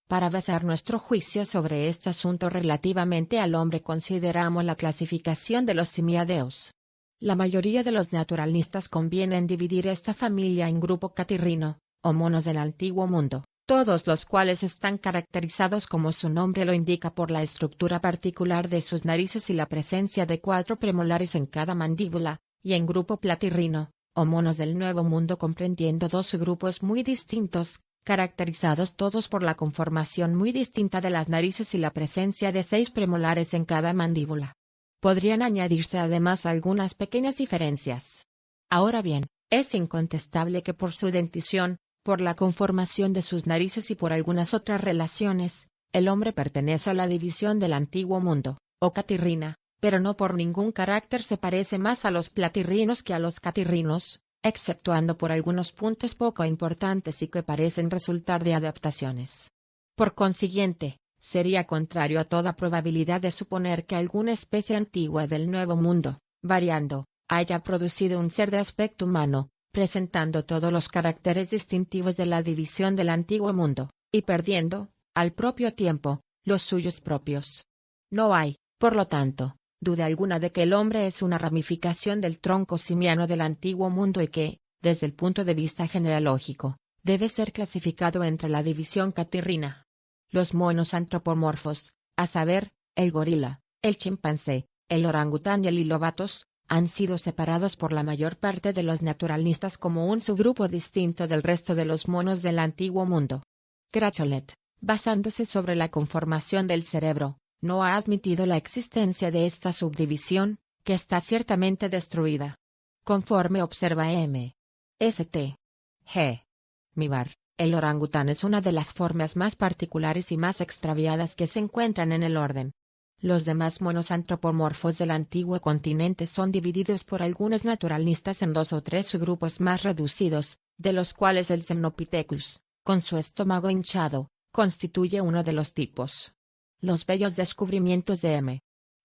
Para basar nuestro juicio sobre este asunto relativamente al hombre, consideramos la clasificación de los simiadeos. La mayoría de los naturalistas convienen dividir esta familia en grupo catirrino, o monos del antiguo mundo, todos los cuales están caracterizados como su nombre lo indica por la estructura particular de sus narices y la presencia de 4 premolares en cada mandíbula, y en grupo platirrino, o monos del Nuevo Mundo, comprendiendo 2 grupos muy distintos, caracterizados todos por la conformación muy distinta de las narices y la presencia de 6 premolares en cada mandíbula. Podrían añadirse además algunas pequeñas diferencias. Ahora bien, es incontestable que por su dentición, por la conformación de sus narices y por algunas otras relaciones, el hombre pertenece a la división del Antiguo Mundo, o catirrina, pero no por ningún carácter se parece más a los platirrinos que a los catirrinos, exceptuando por algunos puntos poco importantes y que parecen resultar de adaptaciones. Por consiguiente, sería contrario a toda probabilidad de suponer que alguna especie antigua del Nuevo Mundo, variando, haya producido un ser de aspecto humano, presentando todos los caracteres distintivos de la división del Antiguo Mundo, y perdiendo, al propio tiempo, los suyos propios. No hay, por lo tanto, duda alguna de que el hombre es una ramificación del tronco simiano del Antiguo Mundo y que, desde el punto de vista genealógico, debe ser clasificado entre la división catirrina. Los monos antropomorfos, a saber, el gorila, el chimpancé, el orangután y el ilobatos, han sido separados por la mayor parte de los naturalistas como un subgrupo distinto del resto de los monos del Antiguo Mundo. Cracholet, basándose sobre la conformación del cerebro, no ha admitido la existencia de esta subdivisión, que está ciertamente destruida. Conforme observa M. St. G. Mivar, el orangután es una de las formas más particulares y más extraviadas que se encuentran en el orden. Los demás monos antropomorfos del antiguo continente son divididos por algunos naturalistas en 2 o 3 subgrupos más reducidos, de los cuales el Semnopithecus, con su estómago hinchado, constituye uno de los tipos. Los bellos descubrimientos de M.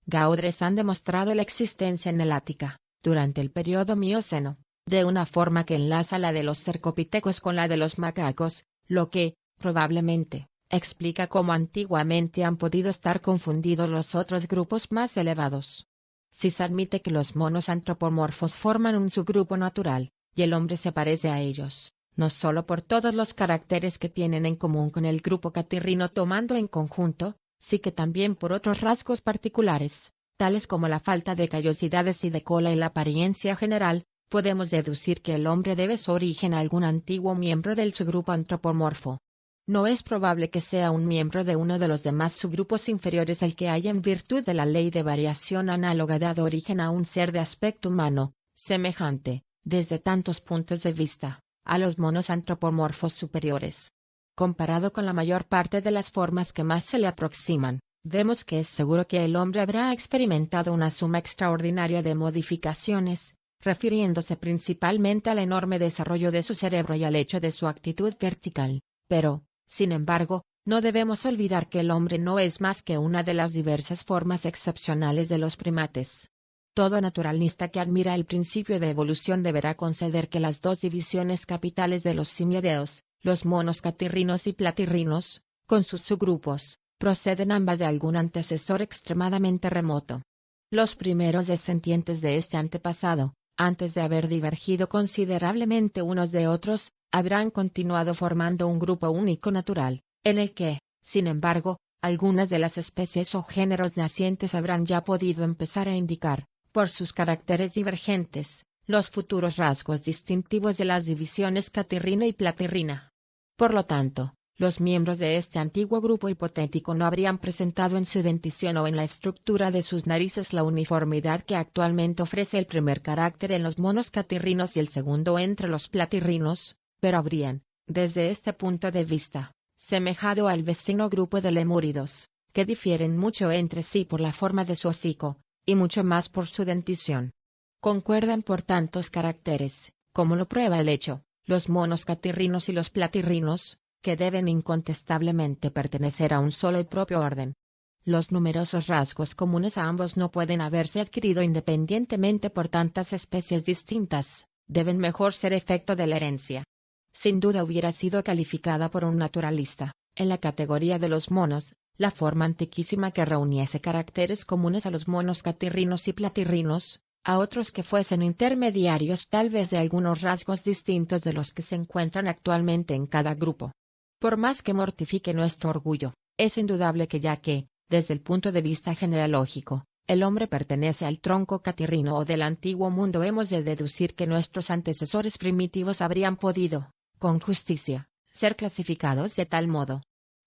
Gaudres han demostrado la existencia en el Ática, durante el periodo Mioceno, de una forma que enlaza la de los cercopithecos con la de los macacos, lo que, probablemente, explica cómo antiguamente han podido estar confundidos los otros grupos más elevados. Si se admite que los monos antropomorfos forman un subgrupo natural, y el hombre se parece a ellos, no solo por todos los caracteres que tienen en común con el grupo catirrino tomando en conjunto, sí que también por otros rasgos particulares, tales como la falta de callosidades y de cola y la apariencia general, podemos deducir que el hombre debe su origen a algún antiguo miembro del subgrupo antropomorfo. No es probable que sea un miembro de uno de los demás subgrupos inferiores el que haya, en virtud de la ley de variación análoga, dado origen a un ser de aspecto humano, semejante, desde tantos puntos de vista, a los monos antropomorfos superiores. Comparado con la mayor parte de las formas que más se le aproximan, vemos que es seguro que el hombre habrá experimentado una suma extraordinaria de modificaciones, refiriéndose principalmente al enorme desarrollo de su cerebro y al hecho de su actitud vertical, pero, sin embargo, no debemos olvidar que el hombre no es más que una de las diversas formas excepcionales de los primates. Todo naturalista que admira el principio de evolución deberá conceder que las 2 divisiones capitales de los simiadeos, los monos catirrinos y platirrinos, con sus subgrupos, proceden ambas de algún antecesor extremadamente remoto. Los primeros descendientes de este antepasado, antes de haber divergido considerablemente unos de otros, habrán continuado formando un grupo único natural, en el que, sin embargo, algunas de las especies o géneros nacientes habrán ya podido empezar a indicar, Por sus caracteres divergentes, los futuros rasgos distintivos de las divisiones catirrina y platirrina. Por lo tanto, los miembros de este antiguo grupo hipotético no habrían presentado en su dentición o en la estructura de sus narices la uniformidad que actualmente ofrece el primer carácter en los monos catirrinos y el segundo entre los platirrinos, pero habrían, desde este punto de vista, semejado al vecino grupo de lemúridos, que difieren mucho entre sí por la forma de su hocico, y mucho más por su dentición. Concuerdan por tantos caracteres, como lo prueba el hecho, los monos catirrinos y los platirrinos, que deben incontestablemente pertenecer a un solo y propio orden. Los numerosos rasgos comunes a ambos no pueden haberse adquirido independientemente por tantas especies distintas, deben mejor ser efecto de la herencia. Sin duda hubiera sido calificada por un naturalista, en la categoría de los monos, la forma antiquísima que reuniese caracteres comunes a los monos catirrinos y platirrinos, a otros que fuesen intermediarios tal vez de algunos rasgos distintos de los que se encuentran actualmente en cada grupo. Por más que mortifique nuestro orgullo, es indudable que ya que, desde el punto de vista genealógico, el hombre pertenece al tronco catirrino o del antiguo mundo, hemos de deducir que nuestros antecesores primitivos habrían podido, con justicia, ser clasificados de tal modo.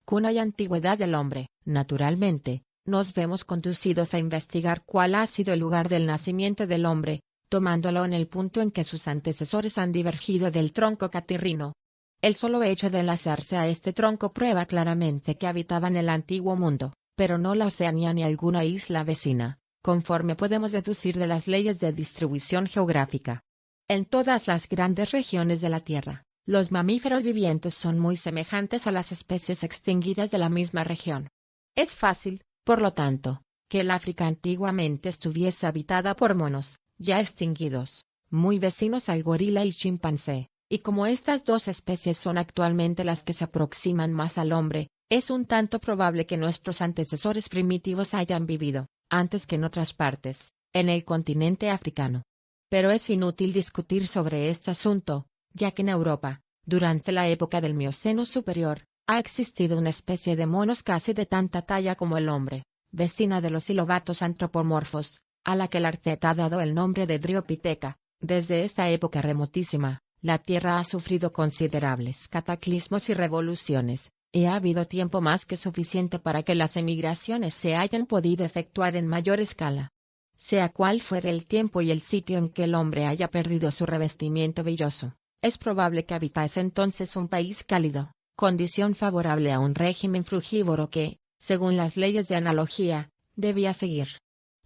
Cuna y antigüedad del hombre, naturalmente, nos vemos conducidos a investigar cuál ha sido el lugar del nacimiento del hombre, tomándolo en el punto en que sus antecesores han divergido del tronco catirrino. El solo hecho de enlazarse a este tronco prueba claramente que habitaban el antiguo mundo, pero no la Oceanía ni alguna isla vecina, conforme podemos deducir de las leyes de distribución geográfica. En todas las grandes regiones de la Tierra, los mamíferos vivientes son muy semejantes a las especies extinguidas de la misma región. Es fácil, por lo tanto, que el África antiguamente estuviese habitada por monos, ya extinguidos, muy vecinos al gorila y chimpancé. Y como estas dos especies son actualmente las que se aproximan más al hombre, es un tanto probable que nuestros antecesores primitivos hayan vivido, antes que en otras partes, en el continente africano. Pero es inútil discutir sobre este asunto, ya que en Europa, durante la época del Mioceno superior, ha existido una especie de monos casi de tanta talla como el hombre, vecina de los silobatos antropomorfos, a la que el Artet ha dado el nombre de Dryopithecus. Desde esta época remotísima, la Tierra ha sufrido considerables cataclismos y revoluciones, y ha habido tiempo más que suficiente para que las emigraciones se hayan podido efectuar en mayor escala. Sea cual fuere el tiempo y el sitio en que el hombre haya perdido su revestimiento velloso, es probable que habitase entonces un país cálido, condición favorable a un régimen frugívoro que, según las leyes de analogía, debía seguir.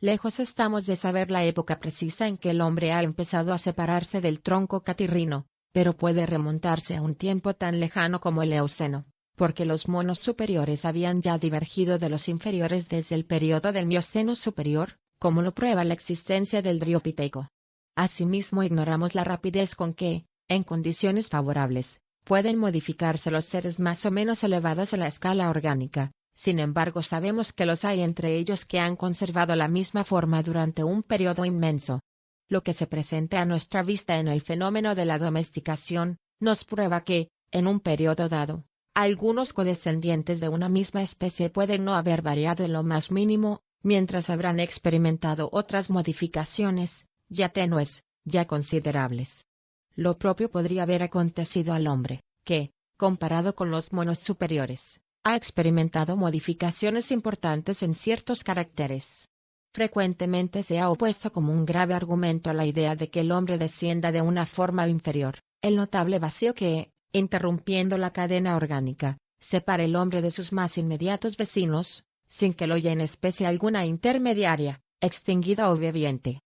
Lejos estamos de saber la época precisa en que el hombre ha empezado a separarse del tronco catirrino, pero puede remontarse a un tiempo tan lejano como el Eoceno, porque los monos superiores habían ya divergido de los inferiores desde el período del Mioceno superior, como lo prueba la existencia del Dryopithecus. Asimismo ignoramos la rapidez con que, en condiciones favorables, pueden modificarse los seres más o menos elevados en la escala orgánica. Sin embargo, sabemos que los hay entre ellos que han conservado la misma forma durante un periodo inmenso. Lo que se presenta a nuestra vista en el fenómeno de la domesticación, nos prueba que, en un periodo dado, algunos codescendientes de una misma especie pueden no haber variado en lo más mínimo, mientras habrán experimentado otras modificaciones, ya tenues, ya considerables. Lo propio podría haber acontecido al hombre, que, comparado con los monos superiores, ha experimentado modificaciones importantes en ciertos caracteres. Frecuentemente se ha opuesto como un grave argumento a la idea de que el hombre descienda de una forma inferior, el notable vacío que, interrumpiendo la cadena orgánica, separa el hombre de sus más inmediatos vecinos, sin que lo haya en especie alguna intermediaria, extinguida o viviente.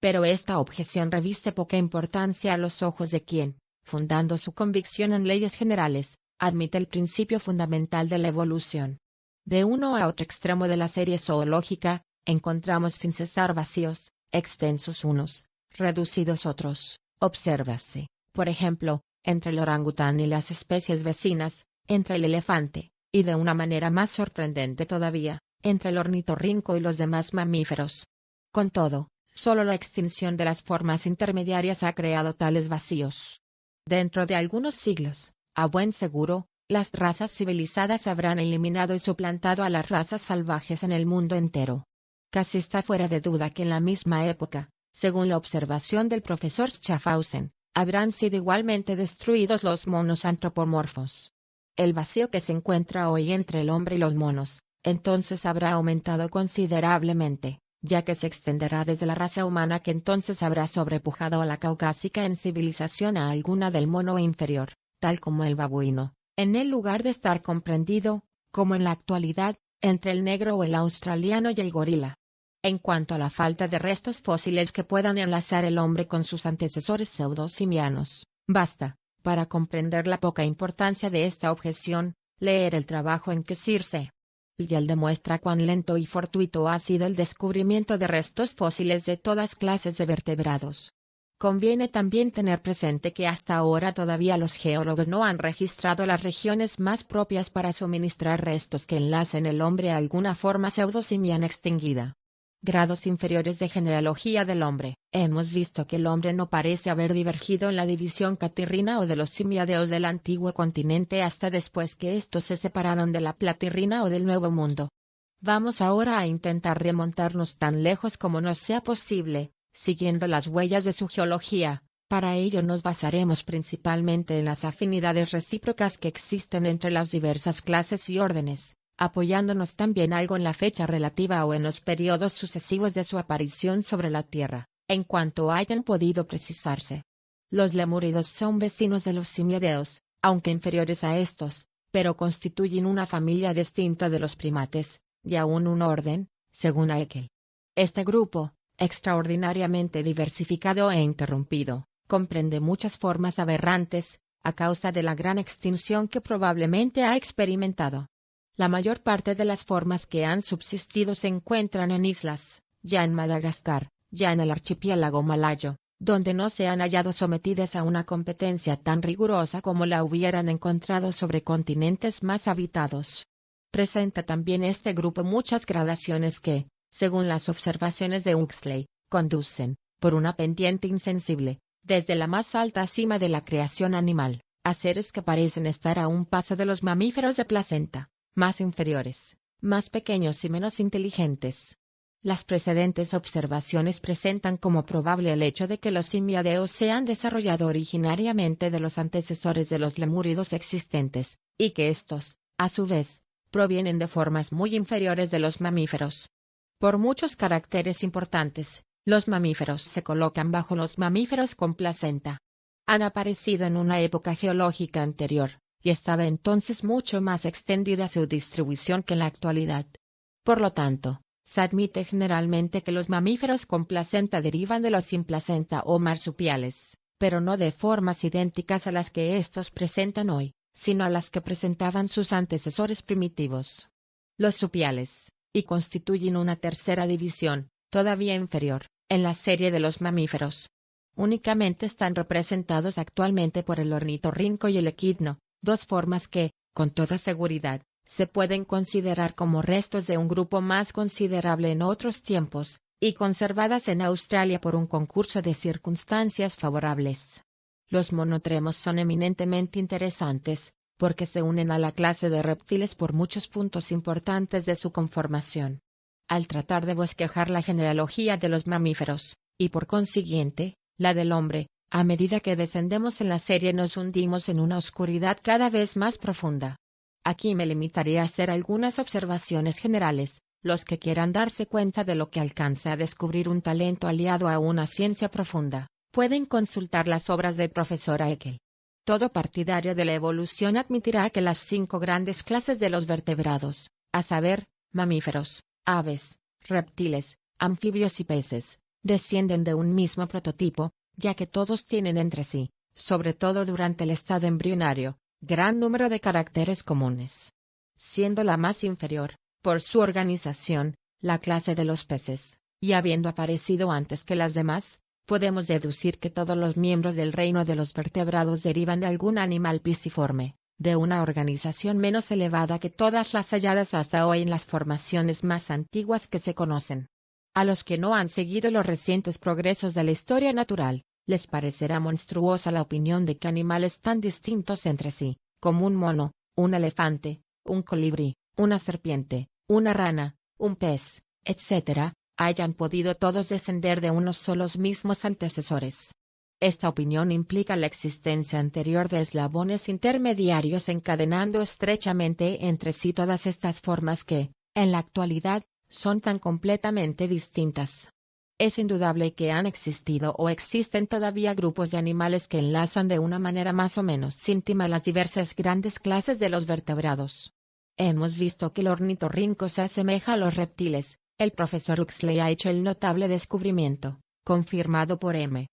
Pero esta objeción reviste poca importancia a los ojos de quien, fundando su convicción en leyes generales, admite el principio fundamental de la evolución. De uno a otro extremo de la serie zoológica, encontramos sin cesar vacíos, extensos unos, reducidos otros. Obsérvase, por ejemplo, entre el orangután y las especies vecinas, entre el elefante, y de una manera más sorprendente todavía, entre el ornitorrinco y los demás mamíferos. Con todo, solo la extinción de las formas intermediarias ha creado tales vacíos. Dentro de algunos siglos, a buen seguro, las razas civilizadas habrán eliminado y suplantado a las razas salvajes en el mundo entero. Casi está fuera de duda que en la misma época, según la observación del profesor Schaffhausen, habrán sido igualmente destruidos los monos antropomorfos. El vacío que se encuentra hoy entre el hombre y los monos, entonces habrá aumentado considerablemente, ya que se extenderá desde la raza humana que entonces habrá sobrepujado a la caucásica en civilización a alguna del mono inferior, tal como el babuino, en el lugar de estar comprendido, como en la actualidad, entre el negro o el australiano y el gorila. En cuanto a la falta de restos fósiles que puedan enlazar el hombre con sus antecesores pseudosimianos, basta, para comprender la poca importancia de esta objeción, leer el trabajo en que Circe Lyell demuestra cuán lento y fortuito ha sido el descubrimiento de restos fósiles de todas clases de vertebrados. Conviene también tener presente que hasta ahora todavía los geólogos no han registrado las regiones más propias para suministrar restos que enlacen el hombre a alguna forma pseudosimiana extinguida. Grados inferiores de genealogía del hombre. Hemos visto que el hombre no parece haber divergido en la división catirrina o de los simiadeos del antiguo continente hasta después que estos se separaron de la platirrina o del Nuevo Mundo. Vamos ahora a intentar remontarnos tan lejos como nos sea posible, siguiendo las huellas de su geología. Para ello nos basaremos principalmente en las afinidades recíprocas que existen entre las diversas clases y órdenes, apoyándonos también algo en la fecha relativa o en los periodos sucesivos de su aparición sobre la Tierra, en cuanto hayan podido precisarse. Los lemúridos son vecinos de los simiadeos, aunque inferiores a estos, pero constituyen una familia distinta de los primates, y aún un orden, según Haeckel. Este grupo, extraordinariamente diversificado e interrumpido, comprende muchas formas aberrantes, a causa de la gran extinción que probablemente ha experimentado. La mayor parte de las formas que han subsistido se encuentran en islas, ya en Madagascar, ya en el archipiélago malayo, donde no se han hallado sometidas a una competencia tan rigurosa como la hubieran encontrado sobre continentes más habitados. Presenta también este grupo muchas gradaciones que, según las observaciones de Huxley, conducen, por una pendiente insensible, desde la más alta cima de la creación animal, a seres que parecen estar a un paso de los mamíferos de placenta, más inferiores, más pequeños y menos inteligentes. Las precedentes observaciones presentan como probable el hecho de que los simiadeos se han desarrollado originariamente de los antecesores de los lemúridos existentes, y que estos, a su vez, provienen de formas muy inferiores de los mamíferos. Por muchos caracteres importantes, los mamíferos se colocan bajo los mamíferos con placenta. Han aparecido en una época geológica anterior, y estaba entonces mucho más extendida su distribución que en la actualidad. Por lo tanto, se admite generalmente que los mamíferos con placenta derivan de los sin placenta o marsupiales, pero no de formas idénticas a las que estos presentan hoy, sino a las que presentaban sus antecesores primitivos. Los supiales, y constituyen una tercera división, todavía inferior, en la serie de los mamíferos. Únicamente están representados actualmente por el ornitorrinco y el equidno, dos formas que, con toda seguridad, se pueden considerar como restos de un grupo más considerable en otros tiempos, y conservadas en Australia por un concurso de circunstancias favorables. Los monotremos son eminentemente interesantes, porque se unen a la clase de reptiles por muchos puntos importantes de su conformación. Al tratar de bosquejar la genealogía de los mamíferos, y por consiguiente, la del hombre, a medida que descendemos en la serie nos hundimos en una oscuridad cada vez más profunda. Aquí me limitaré a hacer algunas observaciones generales. Los que quieran darse cuenta de lo que alcanza a descubrir un talento aliado a una ciencia profunda, pueden consultar las obras del profesor Haeckel. Todo partidario de la evolución admitirá que las 5 grandes clases de los vertebrados, a saber, mamíferos, aves, reptiles, anfibios y peces, descienden de un mismo prototipo, ya que todos tienen entre sí, sobre todo durante el estado embrionario, gran número de caracteres comunes. Siendo la más inferior, por su organización, la clase de los peces, y habiendo aparecido antes que las demás, podemos deducir que todos los miembros del reino de los vertebrados derivan de algún animal pisciforme, de una organización menos elevada que todas las halladas hasta hoy en las formaciones más antiguas que se conocen. A los que no han seguido los recientes progresos de la historia natural, les parecerá monstruosa la opinión de que animales tan distintos entre sí, como un mono, un elefante, un colibrí, una serpiente, una rana, un pez, etc., hayan podido todos descender de unos solos mismos antecesores. Esta opinión implica la existencia anterior de eslabones intermediarios encadenando estrechamente entre sí todas estas formas que, en la actualidad, son tan completamente distintas. Es indudable que han existido o existen todavía grupos de animales que enlazan de una manera más o menos íntima las diversas grandes clases de los vertebrados. Hemos visto que el ornitorrinco se asemeja a los reptiles. El profesor Huxley ha hecho el notable descubrimiento, confirmado por M.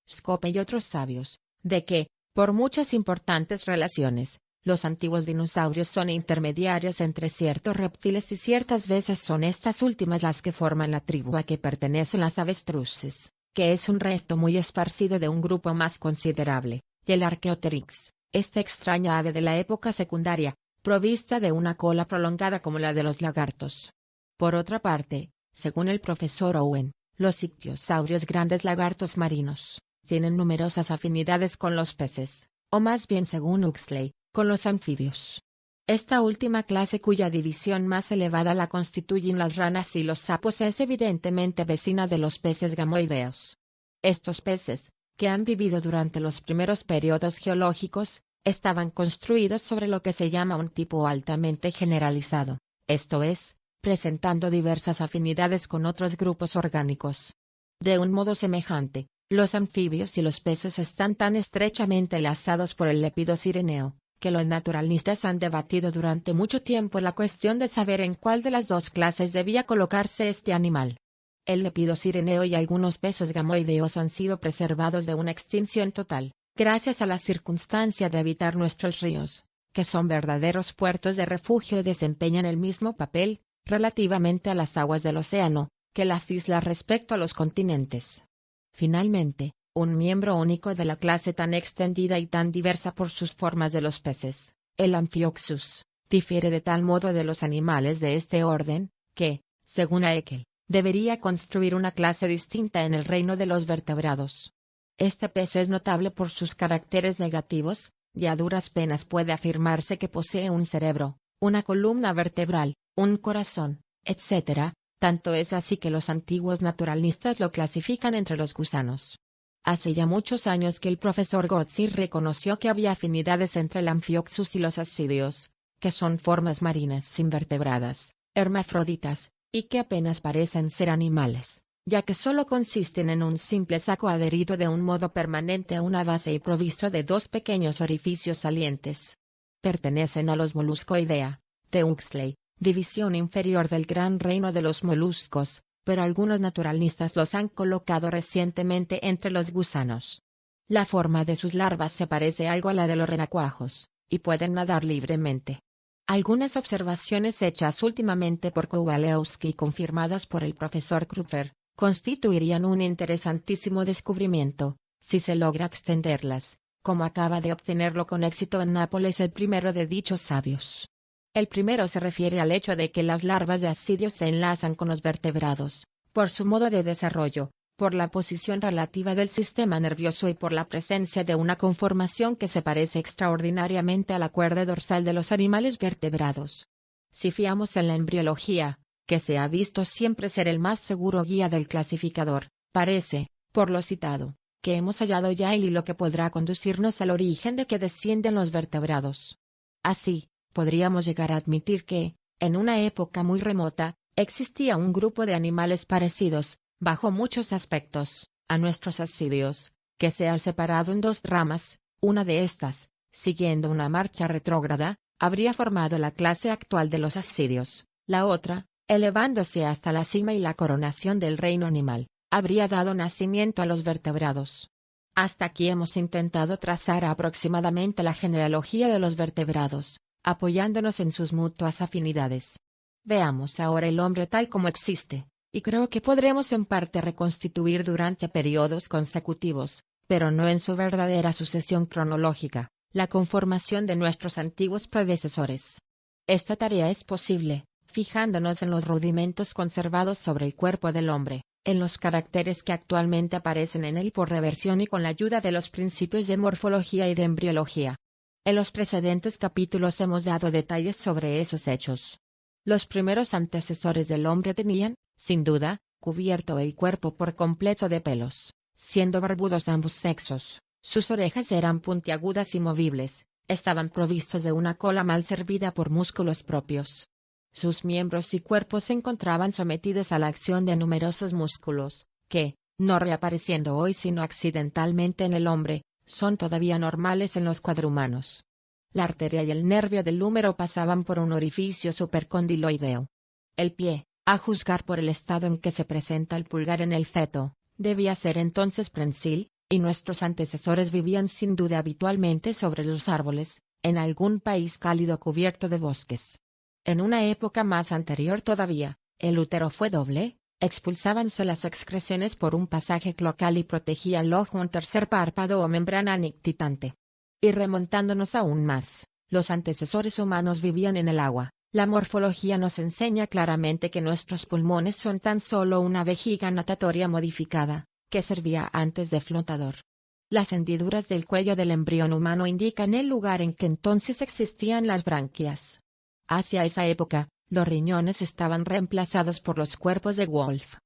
Scope y otros sabios, de que, por muchas importantes relaciones, los antiguos dinosaurios son intermediarios entre ciertos reptiles y ciertas veces son estas últimas las que forman la tribu a que pertenecen las avestruces, que es un resto muy esparcido de un grupo más considerable, y el Archaeopteryx, esta extraña ave de la época secundaria, provista de una cola prolongada como la de los lagartos. Por otra parte, según el profesor Owen, los ictiosaurios grandes lagartos marinos, tienen numerosas afinidades con los peces, o más bien según Huxley, con los anfibios. Esta última clase cuya división más elevada la constituyen las ranas y los sapos es evidentemente vecina de los peces gamoideos. Estos peces, que han vivido durante los primeros periodos geológicos, estaban construidos sobre lo que se llama un tipo altamente generalizado, esto es, presentando diversas afinidades con otros grupos orgánicos. De un modo semejante, los anfibios y los peces están tan estrechamente enlazados por el lepidosireneo, que los naturalistas han debatido durante mucho tiempo la cuestión de saber en cuál de las dos clases debía colocarse este animal. El lepidosireneo y algunos peces gamoideos han sido preservados de una extinción total, gracias a la circunstancia de habitar nuestros ríos, que son verdaderos puertos de refugio y desempeñan el mismo papel, relativamente a las aguas del océano, que las islas respecto a los continentes. Finalmente, un miembro único de la clase tan extendida y tan diversa por sus formas de los peces, el Amphioxus, difiere de tal modo de los animales de este orden, que, según Haeckel, debería construir una clase distinta en el reino de los vertebrados. Este pez es notable por sus caracteres negativos, y a duras penas puede afirmarse que posee un cerebro, una columna vertebral, un corazón, etc., tanto es así que los antiguos naturalistas lo clasifican entre los gusanos. Hace ya muchos años que el profesor Gozzi reconoció que había afinidades entre el Amphioxus y los ascidios, que son formas marinas invertebradas, hermafroditas, y que apenas parecen ser animales, ya que solo consisten en un simple saco adherido de un modo permanente a una base y provisto de dos pequeños orificios salientes. Pertenecen a los Moluscoidea, de Huxley, división inferior del gran reino de los moluscos, pero algunos naturalistas los han colocado recientemente entre los gusanos. La forma de sus larvas se parece algo a la de los renacuajos, y pueden nadar libremente. Algunas observaciones hechas últimamente por Kowalewski y confirmadas por el profesor Kruger, constituirían un interesantísimo descubrimiento, si se logra extenderlas, como acaba de obtenerlo con éxito en Nápoles el primero de dichos sabios. El primero se refiere al hecho de que las larvas de ascidios se enlazan con los vertebrados, por su modo de desarrollo, por la posición relativa del sistema nervioso y por la presencia de una conformación que se parece extraordinariamente a la cuerda dorsal de los animales vertebrados. Si fiamos en la embriología, que se ha visto siempre ser el más seguro guía del clasificador, parece, por lo citado, que hemos hallado ya el hilo que podrá conducirnos al origen de que descienden los vertebrados. Así, podríamos llegar a admitir que, en una época muy remota, existía un grupo de animales parecidos, bajo muchos aspectos, a nuestros ascidios, que se han separado en dos ramas. Una de estas, siguiendo una marcha retrógrada, habría formado la clase actual de los ascidios, la otra, elevándose hasta la cima y la coronación del reino animal, habría dado nacimiento a los vertebrados. Hasta aquí hemos intentado trazar aproximadamente la genealogía de los vertebrados, apoyándonos en sus mutuas afinidades. Veamos ahora el hombre tal como existe, y creo que podremos en parte reconstituir durante periodos consecutivos, pero no en su verdadera sucesión cronológica, la conformación de nuestros antiguos predecesores. Esta tarea es posible, fijándonos en los rudimentos conservados sobre el cuerpo del hombre, en los caracteres que actualmente aparecen en él por reversión y con la ayuda de los principios de morfología y de embriología. En los precedentes capítulos hemos dado detalles sobre esos hechos. Los primeros antecesores del hombre tenían, sin duda, cubierto el cuerpo por completo de pelos, siendo barbudos ambos sexos. Sus orejas eran puntiagudas y movibles, estaban provistos de una cola mal servida por músculos propios. Sus miembros y cuerpos se encontraban sometidos a la acción de numerosos músculos, que, no reapareciendo hoy sino accidentalmente en el hombre, son todavía normales en los cuadrumanos. La arteria y el nervio del húmero pasaban por un orificio supercondiloideo. El pie, a juzgar por el estado en que se presenta el pulgar en el feto, debía ser entonces prensil, y nuestros antecesores vivían sin duda habitualmente sobre los árboles, en algún país cálido cubierto de bosques. En una época más anterior todavía, el útero fue doble, expulsábanse las excreciones por un pasaje cloacal y protegía el ojo un tercer párpado o membrana nictitante. Y remontándonos aún más, los antecesores humanos vivían en el agua. La morfología nos enseña claramente que nuestros pulmones son tan solo una vejiga natatoria modificada, que servía antes de flotador. Las hendiduras del cuello del embrión humano indican el lugar en que entonces existían las branquias. Hacia esa época, los riñones estaban reemplazados por los cuerpos de Wolf.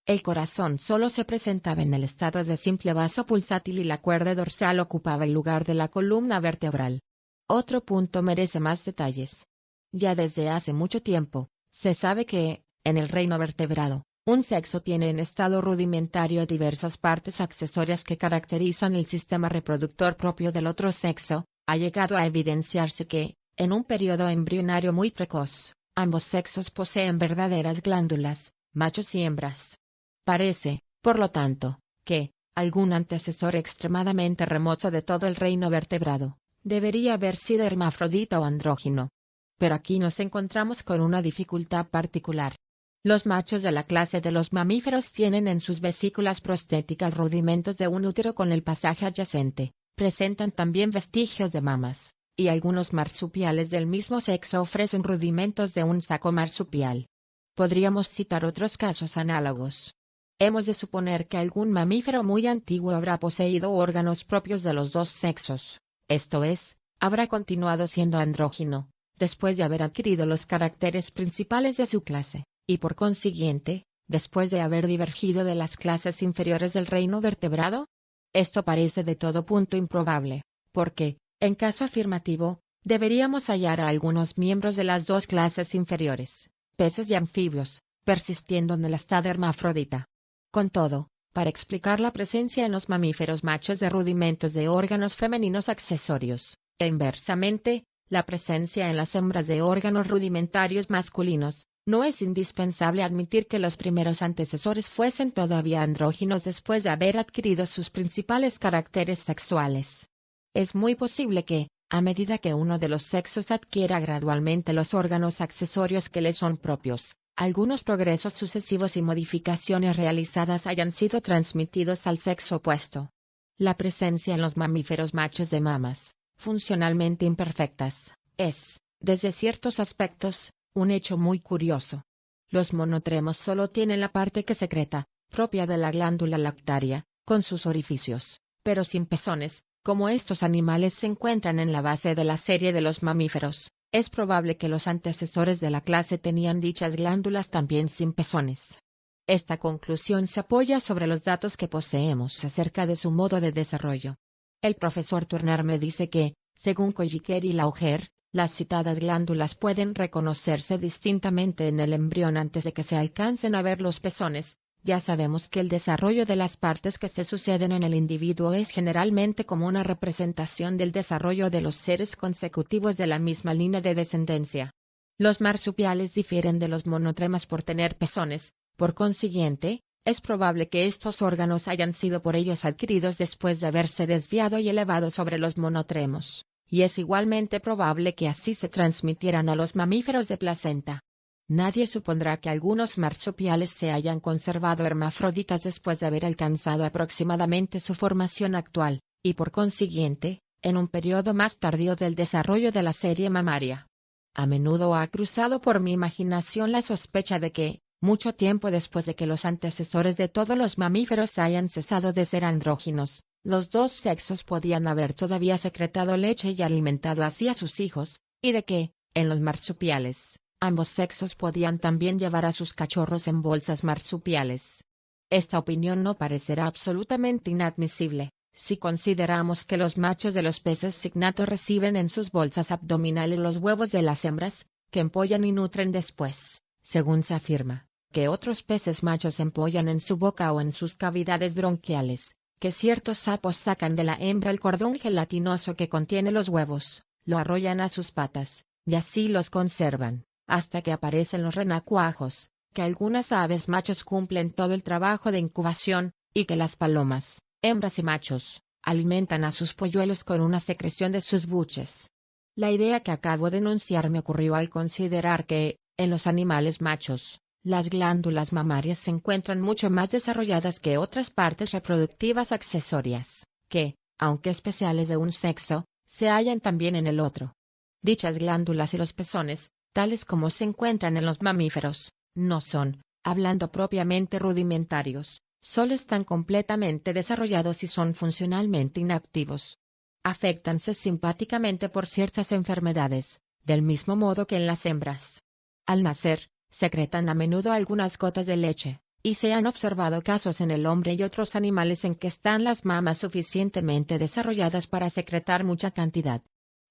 El corazón solo se presentaba en el estado de simple vaso pulsátil y la cuerda dorsal ocupaba el lugar de la columna vertebral. Otro punto merece más detalles. Ya desde hace mucho tiempo, se sabe que, en el reino vertebrado, un sexo tiene en estado rudimentario diversas partes accesorias que caracterizan el sistema reproductor propio del otro sexo. Ha llegado a evidenciarse que, en un periodo embrionario muy precoz, ambos sexos poseen verdaderas glándulas, machos y hembras. Parece, por lo tanto, que, algún antecesor extremadamente remoto de todo el reino vertebrado, debería haber sido hermafrodita o andrógino. Pero aquí nos encontramos con una dificultad particular. Los machos de la clase de los mamíferos tienen en sus vesículas prostéticas rudimentos de un útero con el pasaje adyacente, presentan también vestigios de mamas, y algunos marsupiales del mismo sexo ofrecen rudimentos de un saco marsupial. Podríamos citar otros casos análogos. Hemos de suponer que algún mamífero muy antiguo habrá poseído órganos propios de los dos sexos, esto es, habrá continuado siendo andrógino, después de haber adquirido los caracteres principales de su clase, y por consiguiente, después de haber divergido de las clases inferiores del reino vertebrado. Esto parece de todo punto improbable, porque, en caso afirmativo, deberíamos hallar a algunos miembros de las dos clases inferiores, peces y anfibios, persistiendo en el estado hermafrodita. Con todo, para explicar la presencia en los mamíferos machos de rudimentos de órganos femeninos accesorios, e inversamente, la presencia en las hembras de órganos rudimentarios masculinos, no es indispensable admitir que los primeros antecesores fuesen todavía andróginos después de haber adquirido sus principales caracteres sexuales. Es muy posible que, a medida que uno de los sexos adquiera gradualmente los órganos accesorios que le son propios, algunos progresos sucesivos y modificaciones realizadas hayan sido transmitidos al sexo opuesto. La presencia en los mamíferos machos de mamas, funcionalmente imperfectas, es, desde ciertos aspectos, un hecho muy curioso. Los monotremos solo tienen la parte que secreta, propia de la glándula lactaria, con sus orificios, pero sin pezones. Como estos animales se encuentran en la base de la serie de los mamíferos, es probable que los antecesores de la clase tenían dichas glándulas también sin pezones. Esta conclusión se apoya sobre los datos que poseemos acerca de su modo de desarrollo. El profesor Turner me dice que, según Colliquer y Lauger, las citadas glándulas pueden reconocerse distintamente en el embrión antes de que se alcancen a ver los pezones. Ya sabemos que el desarrollo de las partes que se suceden en el individuo es generalmente como una representación del desarrollo de los seres consecutivos de la misma línea de descendencia. Los marsupiales difieren de los monotremas por tener pezones, por consiguiente, es probable que estos órganos hayan sido por ellos adquiridos después de haberse desviado y elevado sobre los monotremos, y es igualmente probable que así se transmitieran a los mamíferos de placenta. Nadie supondrá que algunos marsupiales se hayan conservado hermafroditas después de haber alcanzado aproximadamente su formación actual, y por consiguiente, en un periodo más tardío del desarrollo de la serie mamaria. A menudo ha cruzado por mi imaginación la sospecha de que, mucho tiempo después de que los antecesores de todos los mamíferos hayan cesado de ser andróginos, los dos sexos podían haber todavía secretado leche y alimentado así a sus hijos, y de que, en los marsupiales, Ambos sexos podían también llevar a sus cachorros en bolsas marsupiales. Esta opinión no parecerá absolutamente inadmisible, si consideramos que los machos de los peces signatos reciben en sus bolsas abdominales los huevos de las hembras, que empollan y nutren después, según se afirma, que otros peces machos empollan en su boca o en sus cavidades bronquiales, que ciertos sapos sacan de la hembra el cordón gelatinoso que contiene los huevos, lo arrollan a sus patas, y así los conservan, hasta que aparecen los renacuajos, que algunas aves machos cumplen todo el trabajo de incubación, y que las palomas, hembras y machos, alimentan a sus polluelos con una secreción de sus buches. La idea que acabo de enunciar me ocurrió al considerar que, en los animales machos, las glándulas mamarias se encuentran mucho más desarrolladas que otras partes reproductivas accesorias, que, aunque especiales de un sexo, se hallan también en el otro. Dichas glándulas y los pezones, tales como se encuentran en los mamíferos, no son, hablando propiamente rudimentarios, solo están completamente desarrollados y son funcionalmente inactivos. Aféctanse simpáticamente por ciertas enfermedades, del mismo modo que en las hembras. Al nacer, secretan a menudo algunas gotas de leche, y se han observado casos en el hombre y otros animales en que están las mamas suficientemente desarrolladas para secretar mucha cantidad.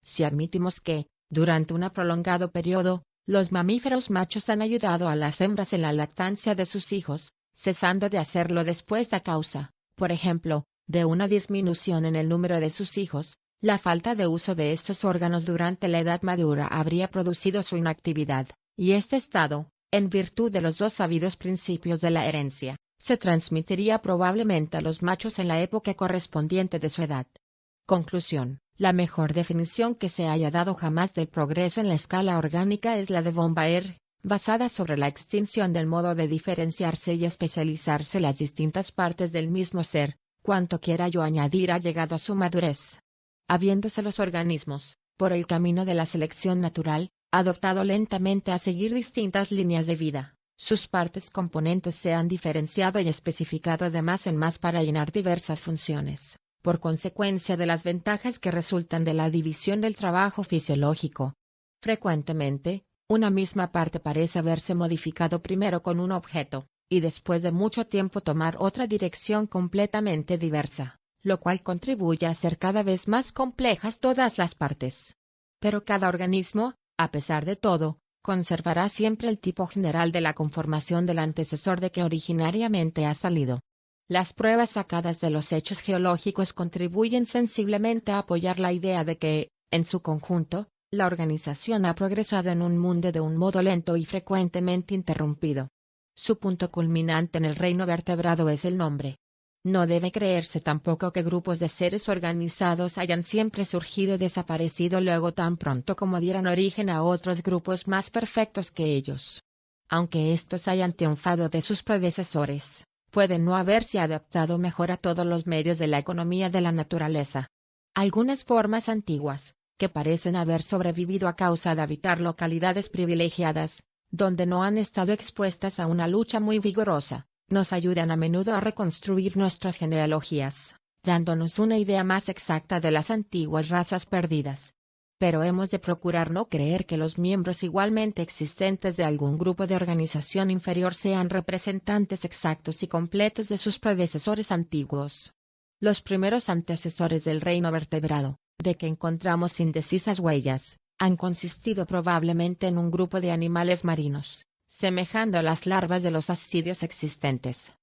Si admitimos que, durante un prolongado periodo, los mamíferos machos han ayudado a las hembras en la lactancia de sus hijos, cesando de hacerlo después a causa, por ejemplo, de una disminución en el número de sus hijos, la falta de uso de estos órganos durante la edad madura habría producido su inactividad, y este estado, en virtud de los dos sabidos principios de la herencia, se transmitiría probablemente a los machos en la época correspondiente de su edad. Conclusión. La mejor definición que se haya dado jamás del progreso en la escala orgánica es la de von Baer, basada sobre la extinción del modo de diferenciarse y especializarse las distintas partes del mismo ser, cuanto quiera yo añadir ha llegado a su madurez. Habiéndose los organismos, por el camino de la selección natural, adoptado lentamente a seguir distintas líneas de vida, sus partes componentes se han diferenciado y especificado de más en más para llenar diversas funciones, por consecuencia de las ventajas que resultan de la división del trabajo fisiológico. Frecuentemente, una misma parte parece haberse modificado primero con un objeto, y después de mucho tiempo tomar otra dirección completamente diversa, lo cual contribuye a hacer cada vez más complejas todas las partes. Pero cada organismo, a pesar de todo, conservará siempre el tipo general de la conformación del antecesor de que originariamente ha salido. Las pruebas sacadas de los hechos geológicos contribuyen sensiblemente a apoyar la idea de que, en su conjunto, la organización ha progresado en un mundo de un modo lento y frecuentemente interrumpido. Su punto culminante en el reino vertebrado es el nombre. No debe creerse tampoco que grupos de seres organizados hayan siempre surgido y desaparecido luego tan pronto como dieran origen a otros grupos más perfectos que ellos. Aunque estos hayan triunfado de sus predecesores, pueden no haberse adaptado mejor a todos los medios de la economía de la naturaleza. Algunas formas antiguas, que parecen haber sobrevivido a causa de habitar localidades privilegiadas, donde no han estado expuestas a una lucha muy vigorosa, nos ayudan a menudo a reconstruir nuestras genealogías, dándonos una idea más exacta de las antiguas razas perdidas. Pero hemos de procurar no creer que los miembros igualmente existentes de algún grupo de organización inferior sean representantes exactos y completos de sus predecesores antiguos. Los primeros antecesores del reino vertebrado, de que encontramos indecisas huellas, han consistido probablemente en un grupo de animales marinos, semejando a las larvas de los ascidios existentes.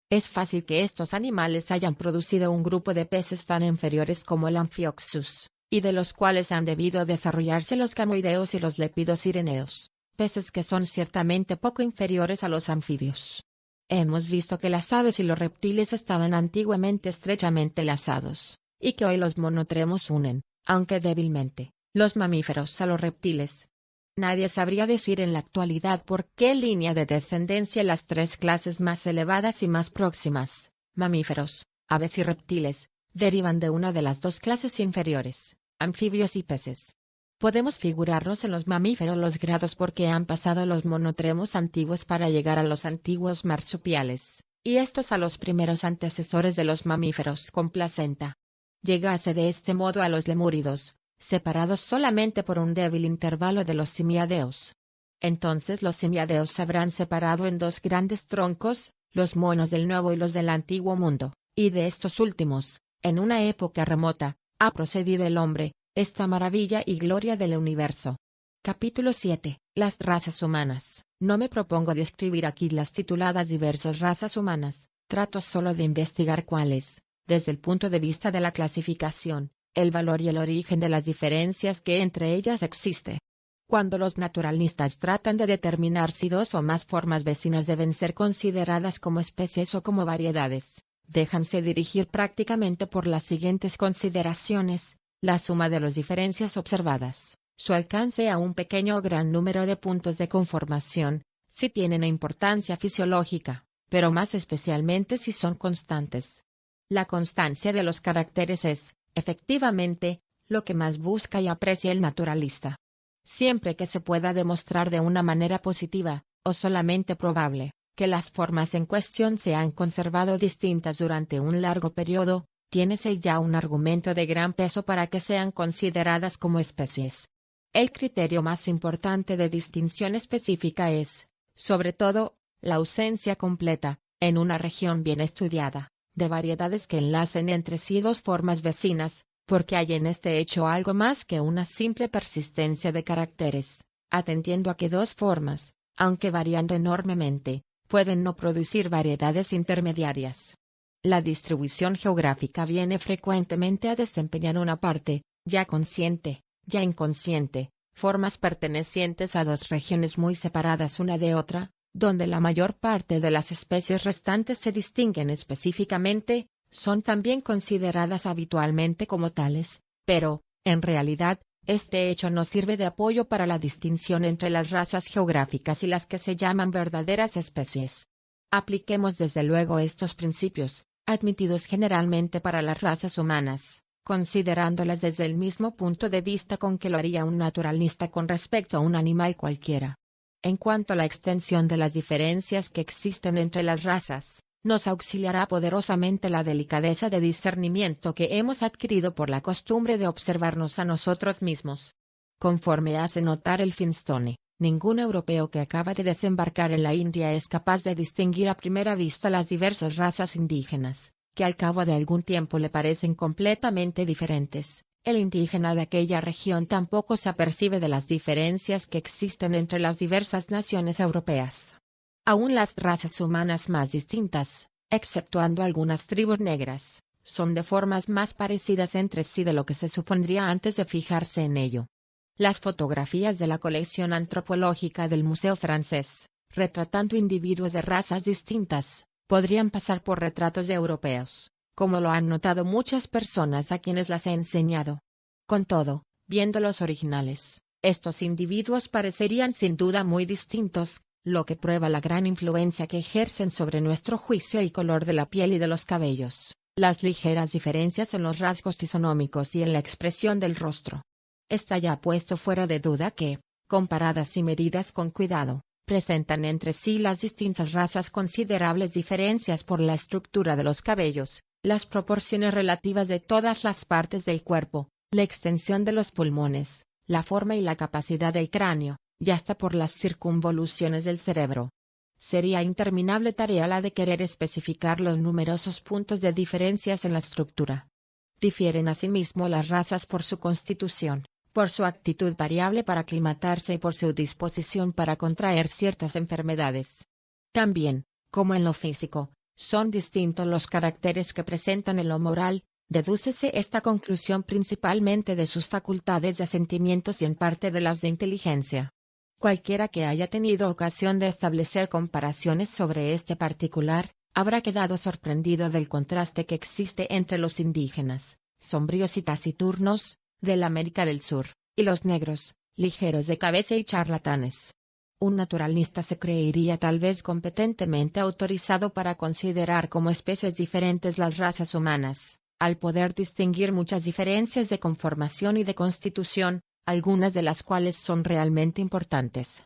Es fácil que estos animales hayan producido un grupo de peces tan inferiores como el Amphioxus, y de los cuales han debido desarrollarse los camoideos y los lepidosireneos, peces que son ciertamente poco inferiores a los anfibios. Hemos visto que las aves y los reptiles estaban antiguamente estrechamente enlazados, y que hoy los monotremos unen, aunque débilmente, los mamíferos a los reptiles. Nadie sabría decir en la actualidad por qué línea de descendencia las tres clases más elevadas y más próximas, mamíferos, aves y reptiles, derivan de una de las dos clases inferiores, anfibios y peces. Podemos figurarnos en los mamíferos los grados por que han pasado los monotremos antiguos para llegar a los antiguos marsupiales, y estos a los primeros antecesores de los mamíferos con placenta. Llegase de este modo a los lemúridos, separados solamente por un débil intervalo de los simiadeos. Entonces los semiáridos se habrán separado en dos grandes troncos, los monos del Nuevo y los del Antiguo Mundo, y de estos últimos, en una época remota, ha procedido el hombre, esta maravilla y gloria del universo. Capítulo 7. Las razas humanas. No me propongo describir aquí las tituladas diversas razas humanas, trato solo de investigar cuáles, desde el punto de vista de la clasificación, el valor y el origen de las diferencias que entre ellas existe. Cuando los naturalistas tratan de determinar si dos o más formas vecinas deben ser consideradas como especies o como variedades, déjanse dirigir prácticamente por las siguientes consideraciones: la suma de las diferencias observadas, su alcance a un pequeño o gran número de puntos de conformación, si tienen importancia fisiológica, pero más especialmente si son constantes. La constancia de los caracteres es, efectivamente, lo que más busca y aprecia el naturalista. Siempre que se pueda demostrar de una manera positiva, o solamente probable, que las formas en cuestión se han conservado distintas durante un largo periodo, tiénese ya un argumento de gran peso para que sean consideradas como especies. El criterio más importante de distinción específica es, sobre todo, la ausencia completa, en una región bien estudiada, de variedades que enlacen entre sí dos formas vecinas, porque hay en este hecho algo más que una simple persistencia de caracteres, atendiendo a que dos formas, aunque variando enormemente, pueden no producir variedades intermediarias. La distribución geográfica viene frecuentemente a desempeñar una parte, ya consciente, ya inconsciente, formas pertenecientes a dos regiones muy separadas una de otra, donde la mayor parte de las especies restantes se distinguen específicamente, son también consideradas habitualmente como tales, pero, en realidad, este hecho no sirve de apoyo para la distinción entre las razas geográficas y las que se llaman verdaderas especies. Apliquemos desde luego estos principios, admitidos generalmente para las razas humanas, considerándolas desde el mismo punto de vista con que lo haría un naturalista con respecto a un animal cualquiera. En cuanto a la extensión de las diferencias que existen entre las razas, nos auxiliará poderosamente la delicadeza de discernimiento que hemos adquirido por la costumbre de observarnos a nosotros mismos. Conforme hace notar el Finstone, ningún europeo que acaba de desembarcar en la India es capaz de distinguir a primera vista las diversas razas indígenas, que al cabo de algún tiempo le parecen completamente diferentes. El indígena de aquella región tampoco se apercibe de las diferencias que existen entre las diversas naciones europeas. Aún las razas humanas más distintas, exceptuando algunas tribus negras, son de formas más parecidas entre sí de lo que se supondría antes de fijarse en ello. Las fotografías de la colección antropológica del Museo francés, retratando individuos de razas distintas, podrían pasar por retratos de europeos, como lo han notado muchas personas a quienes las he enseñado. Con todo, viendo los originales, estos individuos parecerían sin duda muy distintos, lo que prueba la gran influencia que ejercen sobre nuestro juicio el color de la piel y de los cabellos, las ligeras diferencias en los rasgos fisonómicos y en la expresión del rostro. Está ya puesto fuera de duda que, comparadas y medidas con cuidado, presentan entre sí las distintas razas considerables diferencias por la estructura de los cabellos, las proporciones relativas de todas las partes del cuerpo, la extensión de los pulmones, la forma y la capacidad del cráneo, y hasta por las circunvoluciones del cerebro. Sería interminable tarea la de querer especificar los numerosos puntos de diferencias en la estructura. Difieren asimismo las razas por su constitución, por su actitud variable para aclimatarse y por su disposición para contraer ciertas enfermedades. También, como en lo físico, son distintos los caracteres que presentan en lo moral, dedúcese esta conclusión principalmente de sus facultades de sentimientos y en parte de las de inteligencia. Cualquiera que haya tenido ocasión de establecer comparaciones sobre este particular, habrá quedado sorprendido del contraste que existe entre los indígenas, sombríos y taciturnos, de la América del Sur, y los negros, ligeros de cabeza y charlatanes. Un naturalista se creería tal vez competentemente autorizado para considerar como especies diferentes las razas humanas, al poder distinguir muchas diferencias de conformación y de constitución, algunas de las cuales son realmente importantes.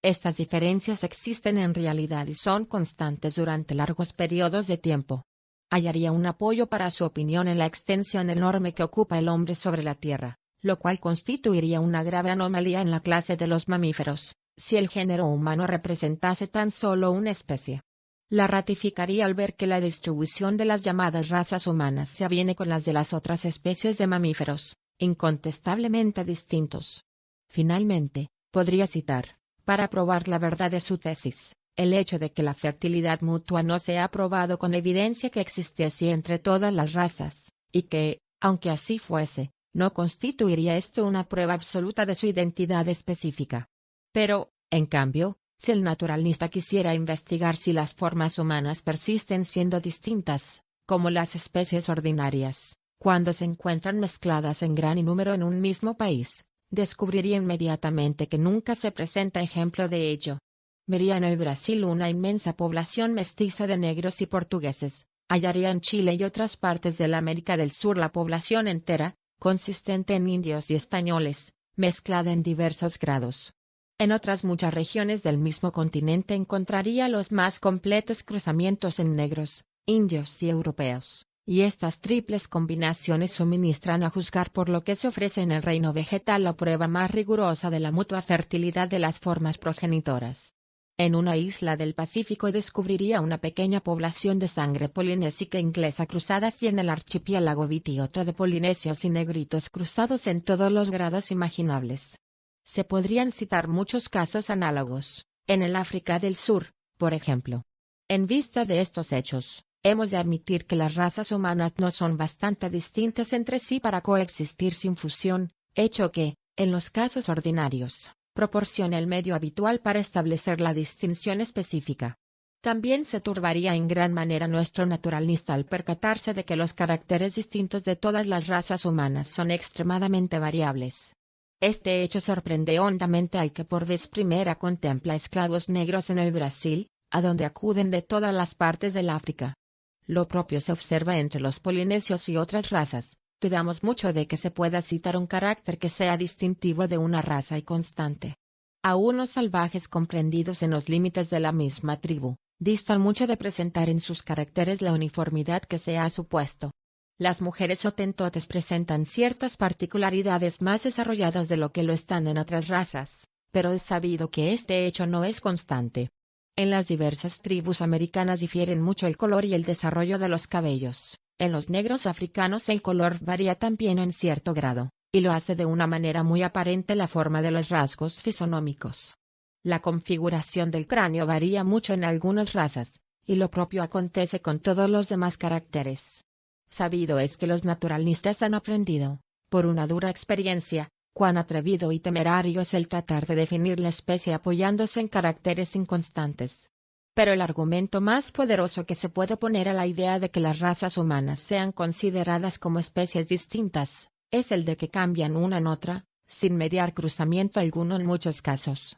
Estas diferencias existen en realidad y son constantes durante largos periodos de tiempo. Hallaría un apoyo para su opinión en la extensión enorme que ocupa el hombre sobre la Tierra, lo cual constituiría una grave anomalía en la clase de los mamíferos, si el género humano representase tan solo una especie. La ratificaría al ver que la distribución de las llamadas razas humanas se aviene con las de las otras especies de mamíferos, incontestablemente distintos. Finalmente, podría citar, para probar la verdad de su tesis, el hecho de que la fertilidad mutua no se ha probado con evidencia que existiese entre todas las razas, y que, aunque así fuese, no constituiría esto una prueba absoluta de su identidad específica. Pero, en cambio, si el naturalista quisiera investigar si las formas humanas persisten siendo distintas, como las especies ordinarias, cuando se encuentran mezcladas en gran número en un mismo país, descubriría inmediatamente que nunca se presenta ejemplo de ello. Vería en el Brasil una inmensa población mestiza de negros y portugueses, hallaría en Chile y otras partes de la América del Sur la población entera, consistente en indios y españoles, mezclada en diversos grados. En otras muchas regiones del mismo continente encontraría los más completos cruzamientos en negros, indios y europeos, y estas triples combinaciones suministran a juzgar por lo que se ofrece en el reino vegetal la prueba más rigurosa de la mutua fertilidad de las formas progenitoras. En una isla del Pacífico descubriría una pequeña población de sangre polinésica inglesa cruzadas y en el archipiélago Viti otra de polinesios y negritos cruzados en todos los grados imaginables. Se podrían citar muchos casos análogos, en el África del Sur, por ejemplo. En vista de estos hechos, hemos de admitir que las razas humanas no son bastante distintas entre sí para coexistir sin fusión, hecho que, en los casos ordinarios, proporciona el medio habitual para establecer la distinción específica. También se turbaría en gran manera nuestro naturalista al percatarse de que los caracteres distintos de todas las razas humanas son extremadamente variables. Este hecho sorprende hondamente al que por vez primera contempla esclavos negros en el Brasil, a donde acuden de todas las partes del África. Lo propio se observa entre los polinesios y otras razas. Dudamos mucho de que se pueda citar un carácter que sea distintivo de una raza y constante. Aún los salvajes comprendidos en los límites de la misma tribu, distan mucho de presentar en sus caracteres la uniformidad que se ha supuesto. Las mujeres hotentotes presentan ciertas particularidades más desarrolladas de lo que lo están en otras razas, pero es sabido que este hecho no es constante. En las diversas tribus americanas difieren mucho el color y el desarrollo de los cabellos. En los negros africanos el color varía también en cierto grado, y lo hace de una manera muy aparente la forma de los rasgos fisonómicos. La configuración del cráneo varía mucho en algunas razas, y lo propio acontece con todos los demás caracteres. Sabido es que los naturalistas han aprendido, por una dura experiencia, cuán atrevido y temerario es el tratar de definir la especie apoyándose en caracteres inconstantes. Pero el argumento más poderoso que se puede poner a la idea de que las razas humanas sean consideradas como especies distintas, es el de que cambian una en otra, sin mediar cruzamiento alguno en muchos casos.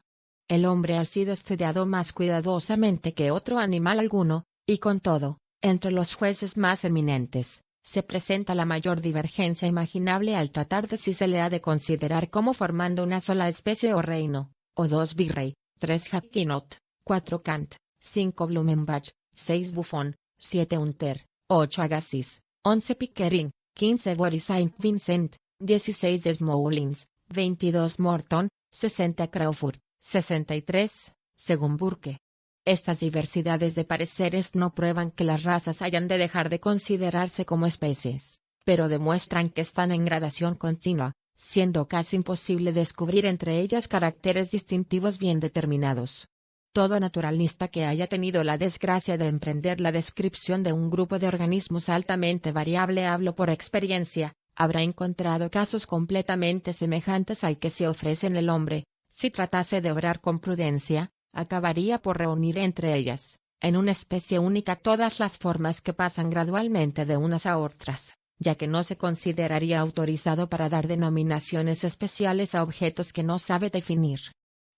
El hombre ha sido estudiado más cuidadosamente que otro animal alguno, y con todo, entre los jueces más eminentes, se presenta la mayor divergencia imaginable al tratar de si se le ha de considerar como formando una sola especie o reino, o 2 virrey, 3 Jacquinot, 4 Kant, 5 Blumenbach, 6 Buffon, 7 Hunter, 8 Agassiz, 11 Pickering, 15 Boris Saint Vincent, 16 Desmoulins, 22 Morton, 60 Crawford, 63, según Burke. Estas diversidades de pareceres no prueban que las razas hayan de dejar de considerarse como especies, pero demuestran que están en gradación continua, siendo casi imposible descubrir entre ellas caracteres distintivos bien determinados. Todo naturalista que haya tenido la desgracia de emprender la descripción de un grupo de organismos altamente variable, hablo por experiencia, habrá encontrado casos completamente semejantes al que se ofrece en el hombre. Si tratase de obrar con prudencia, acabaría por reunir entre ellas, en una especie única, todas las formas que pasan gradualmente de unas a otras, ya que no se consideraría autorizado para dar denominaciones especiales a objetos que no sabe definir.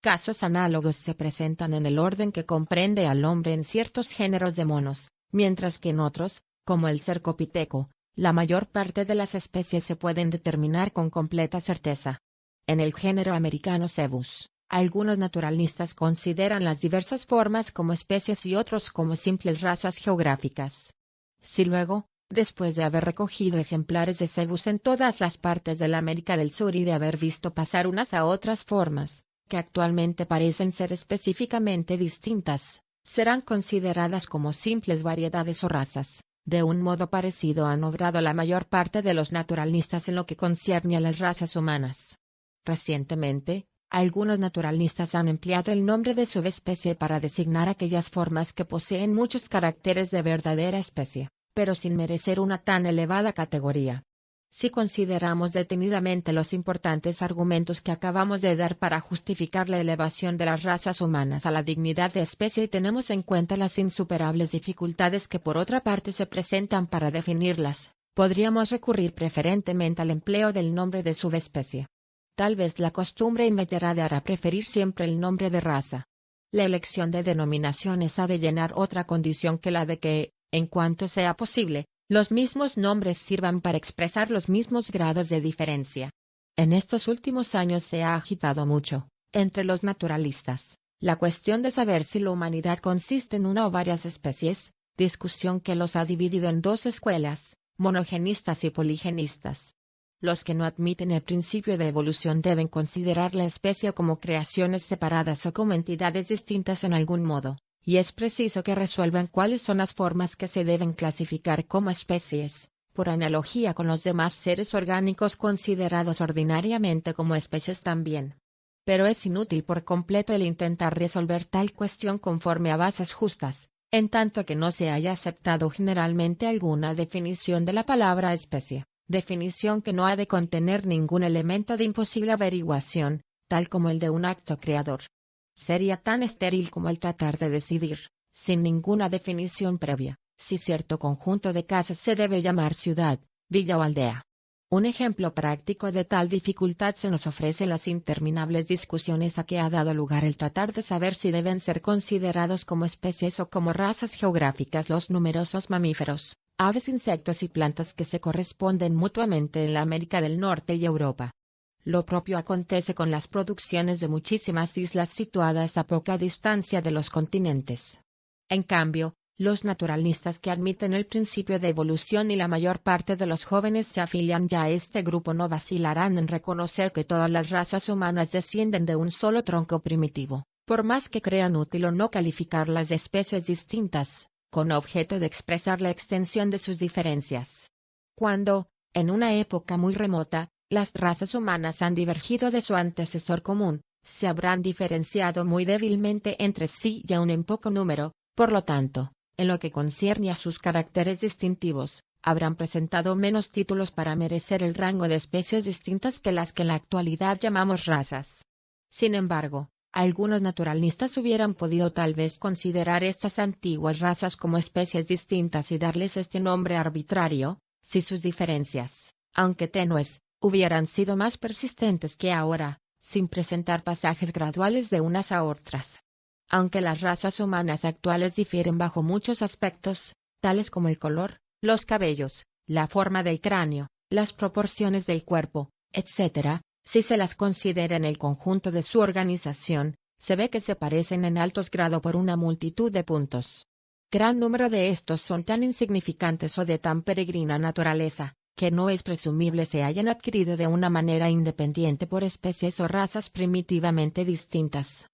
Casos análogos se presentan en el orden que comprende al hombre en ciertos géneros de monos, mientras que en otros, como el cercopiteco, la mayor parte de las especies se pueden determinar con completa certeza. En el género americano Cebus, algunos naturalistas consideran las diversas formas como especies y otros como simples razas geográficas. Si luego, después de haber recogido ejemplares de cebus en todas las partes de la América del Sur y de haber visto pasar unas a otras formas, que actualmente parecen ser específicamente distintas, serán consideradas como simples variedades o razas. De un modo parecido han obrado la mayor parte de los naturalistas en lo que concierne a las razas humanas. Recientemente, algunos naturalistas han empleado el nombre de subespecie para designar aquellas formas que poseen muchos caracteres de verdadera especie, pero sin merecer una tan elevada categoría. Si consideramos detenidamente los importantes argumentos que acabamos de dar para justificar la elevación de las razas humanas a la dignidad de especie y tenemos en cuenta las insuperables dificultades que por otra parte se presentan para definirlas, podríamos recurrir preferentemente al empleo del nombre de subespecie. Tal vez la costumbre inveterada hará preferir siempre el nombre de raza. La elección de denominaciones ha de llenar otra condición que la de que, en cuanto sea posible, los mismos nombres sirvan para expresar los mismos grados de diferencia. En estos últimos años se ha agitado mucho, entre los naturalistas, la cuestión de saber si la humanidad consiste en una o varias especies, discusión que los ha dividido en dos escuelas, monogenistas y poligenistas. Los que no admiten el principio de evolución deben considerar la especie como creaciones separadas o como entidades distintas en algún modo, y es preciso que resuelvan cuáles son las formas que se deben clasificar como especies, por analogía con los demás seres orgánicos considerados ordinariamente como especies también. Pero es inútil por completo el intentar resolver tal cuestión conforme a bases justas, en tanto que no se haya aceptado generalmente alguna definición de la palabra especie. Definición que no ha de contener ningún elemento de imposible averiguación, tal como el de un acto creador. Sería tan estéril como el tratar de decidir, sin ninguna definición previa, si cierto conjunto de casas se debe llamar ciudad, villa o aldea. Un ejemplo práctico de tal dificultad se nos ofrece en las interminables discusiones a que ha dado lugar el tratar de saber si deben ser considerados como especies o como razas geográficas los numerosos mamíferos, aves, insectos y plantas que se corresponden mutuamente en la América del Norte y Europa. Lo propio acontece con las producciones de muchísimas islas situadas a poca distancia de los continentes. En cambio, los naturalistas que admiten el principio de evolución y la mayor parte de los jóvenes se afilian ya a este grupo no vacilarán en reconocer que todas las razas humanas descienden de un solo tronco primitivo, por más que crean útil o no calificarlas de especies distintas, con objeto de expresar la extensión de sus diferencias. Cuando, en una época muy remota, las razas humanas han divergido de su antecesor común, se habrán diferenciado muy débilmente entre sí y aun en poco número, por lo tanto, en lo que concierne a sus caracteres distintivos, habrán presentado menos títulos para merecer el rango de especies distintas que las que en la actualidad llamamos razas. Sin embargo, algunos naturalistas hubieran podido tal vez considerar estas antiguas razas como especies distintas y darles este nombre arbitrario, si sus diferencias, aunque tenues, hubieran sido más persistentes que ahora, sin presentar pasajes graduales de unas a otras. Aunque las razas humanas actuales difieren bajo muchos aspectos, tales como el color, los cabellos, la forma del cráneo, las proporciones del cuerpo, etc., si se las considera en el conjunto de su organización, se ve que se parecen en altos grados por una multitud de puntos. Gran número de estos son tan insignificantes o de tan peregrina naturaleza, que no es presumible se hayan adquirido de una manera independiente por especies o razas primitivamente distintas.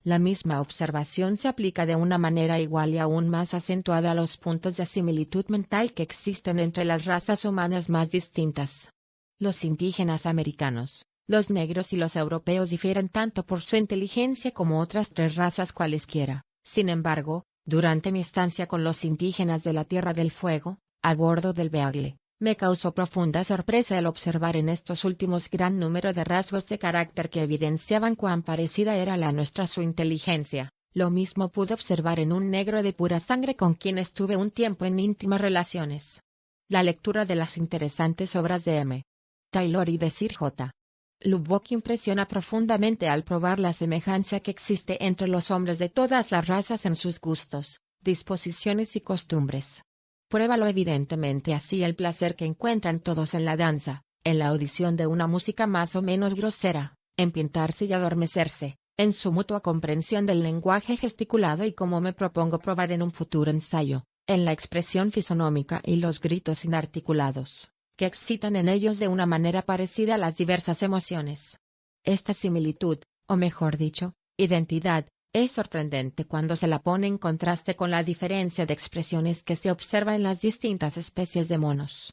La misma observación se aplica de una manera igual y aún más acentuada a los puntos de similitud mental que existen entre las razas humanas más distintas. Los indígenas americanos, los negros y los europeos difieren tanto por su inteligencia como otras tres razas cualesquiera. Sin embargo, durante mi estancia con los indígenas de la Tierra del Fuego, a bordo del Beagle, me causó profunda sorpresa el observar en estos últimos gran número de rasgos de carácter que evidenciaban cuán parecida era la nuestra su inteligencia. Lo mismo pude observar en un negro de pura sangre con quien estuve un tiempo en íntimas relaciones. La lectura de las interesantes obras de M. Taylor y de Sir J. Lubbock impresiona profundamente al probar la semejanza que existe entre los hombres de todas las razas en sus gustos, disposiciones y costumbres. Pruébalo evidentemente así el placer que encuentran todos en la danza, en la audición de una música más o menos grosera, en pintarse y adormecerse, en su mutua comprensión del lenguaje gesticulado y como me propongo probar en un futuro ensayo, en la expresión fisonómica y los gritos inarticulados, que excitan en ellos de una manera parecida las diversas emociones. Esta similitud, o mejor dicho, identidad, es sorprendente cuando se la pone en contraste con la diferencia de expresiones que se observa en las distintas especies de monos.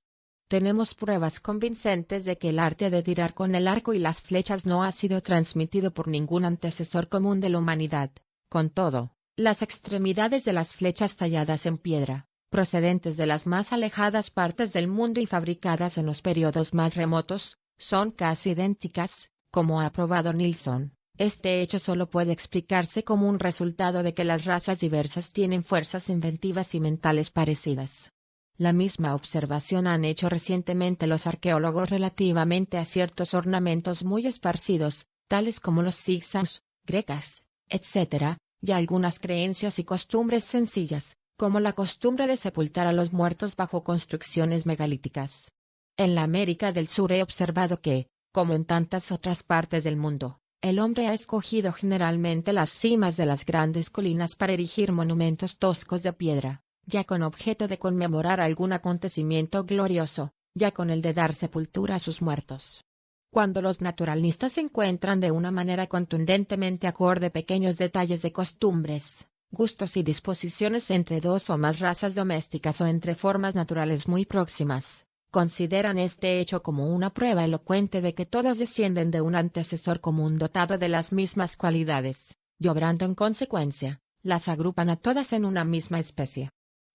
Tenemos pruebas convincentes de que el arte de tirar con el arco y las flechas no ha sido transmitido por ningún antecesor común de la humanidad. Con todo, las extremidades de las flechas talladas en piedra, procedentes de las más alejadas partes del mundo y fabricadas en los periodos más remotos, son casi idénticas, como ha probado Nilsson. Este hecho solo puede explicarse como un resultado de que las razas diversas tienen fuerzas inventivas y mentales parecidas. La misma observación han hecho recientemente los arqueólogos relativamente a ciertos ornamentos muy esparcidos, tales como los zigzags, grecas, etc., y algunas creencias y costumbres sencillas, como la costumbre de sepultar a los muertos bajo construcciones megalíticas. En la América del Sur he observado que, como en tantas otras partes del mundo, el hombre ha escogido generalmente las cimas de las grandes colinas para erigir monumentos toscos de piedra, ya con objeto de conmemorar algún acontecimiento glorioso, ya con el de dar sepultura a sus muertos. Cuando los naturalistas encuentran de una manera contundentemente acorde pequeños detalles de costumbres, gustos y disposiciones entre dos o más razas domésticas o entre formas naturales muy próximas, consideran este hecho como una prueba elocuente de que todos descienden de un antecesor común dotado de las mismas cualidades, y obrando en consecuencia, las agrupan a todas en una misma especie.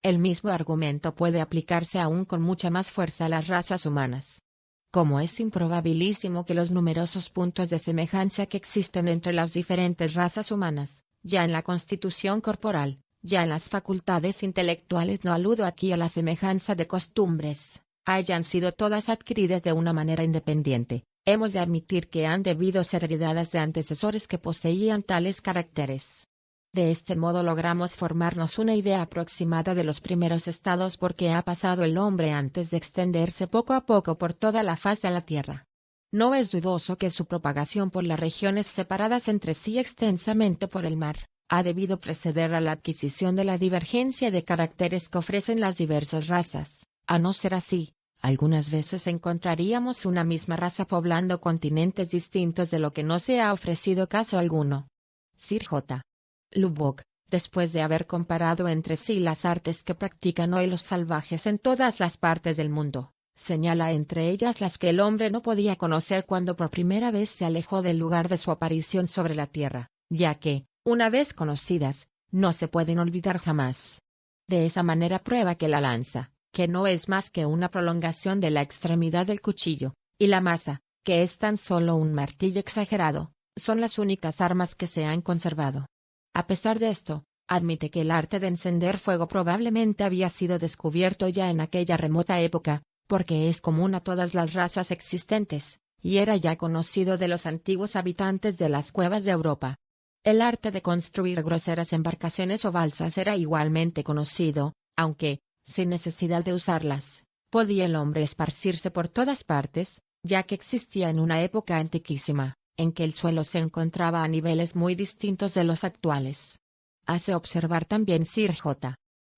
El mismo argumento puede aplicarse aún con mucha más fuerza a las razas humanas. Como es improbabilísimo que los numerosos puntos de semejanza que existen entre las diferentes razas humanas, ya en la constitución corporal, ya en las facultades intelectuales, no aludo aquí a la semejanza de costumbres, hayan sido todas adquiridas de una manera independiente, hemos de admitir que han debido ser heredadas de antecesores que poseían tales caracteres. De este modo logramos formarnos una idea aproximada de los primeros estados por que ha pasado el hombre antes de extenderse poco a poco por toda la faz de la tierra. No es dudoso que su propagación por las regiones separadas entre sí extensamente por el mar, ha debido preceder a la adquisición de la divergencia de caracteres que ofrecen las diversas razas. A no ser así, algunas veces encontraríamos una misma raza poblando continentes distintos de lo que no se ha ofrecido caso alguno. Sir J. Lubbock, después de haber comparado entre sí las artes que practican hoy los salvajes en todas las partes del mundo, señala entre ellas las que el hombre no podía conocer cuando por primera vez se alejó del lugar de su aparición sobre la tierra, ya que, una vez conocidas, no se pueden olvidar jamás. De esa manera prueba que la lanza, que no es más que una prolongación de la extremidad del cuchillo, y la maza, que es tan solo un martillo exagerado, son las únicas armas que se han conservado. A pesar de esto, admite que el arte de encender fuego probablemente había sido descubierto ya en aquella remota época, porque es común a todas las razas existentes, y era ya conocido de los antiguos habitantes de las cuevas de Europa. El arte de construir groseras embarcaciones o balsas era igualmente conocido, aunque, sin necesidad de usarlas, podía el hombre esparcirse por todas partes, ya que existía en una época antiquísima, en que el suelo se encontraba a niveles muy distintos de los actuales. Hace observar también Sir J.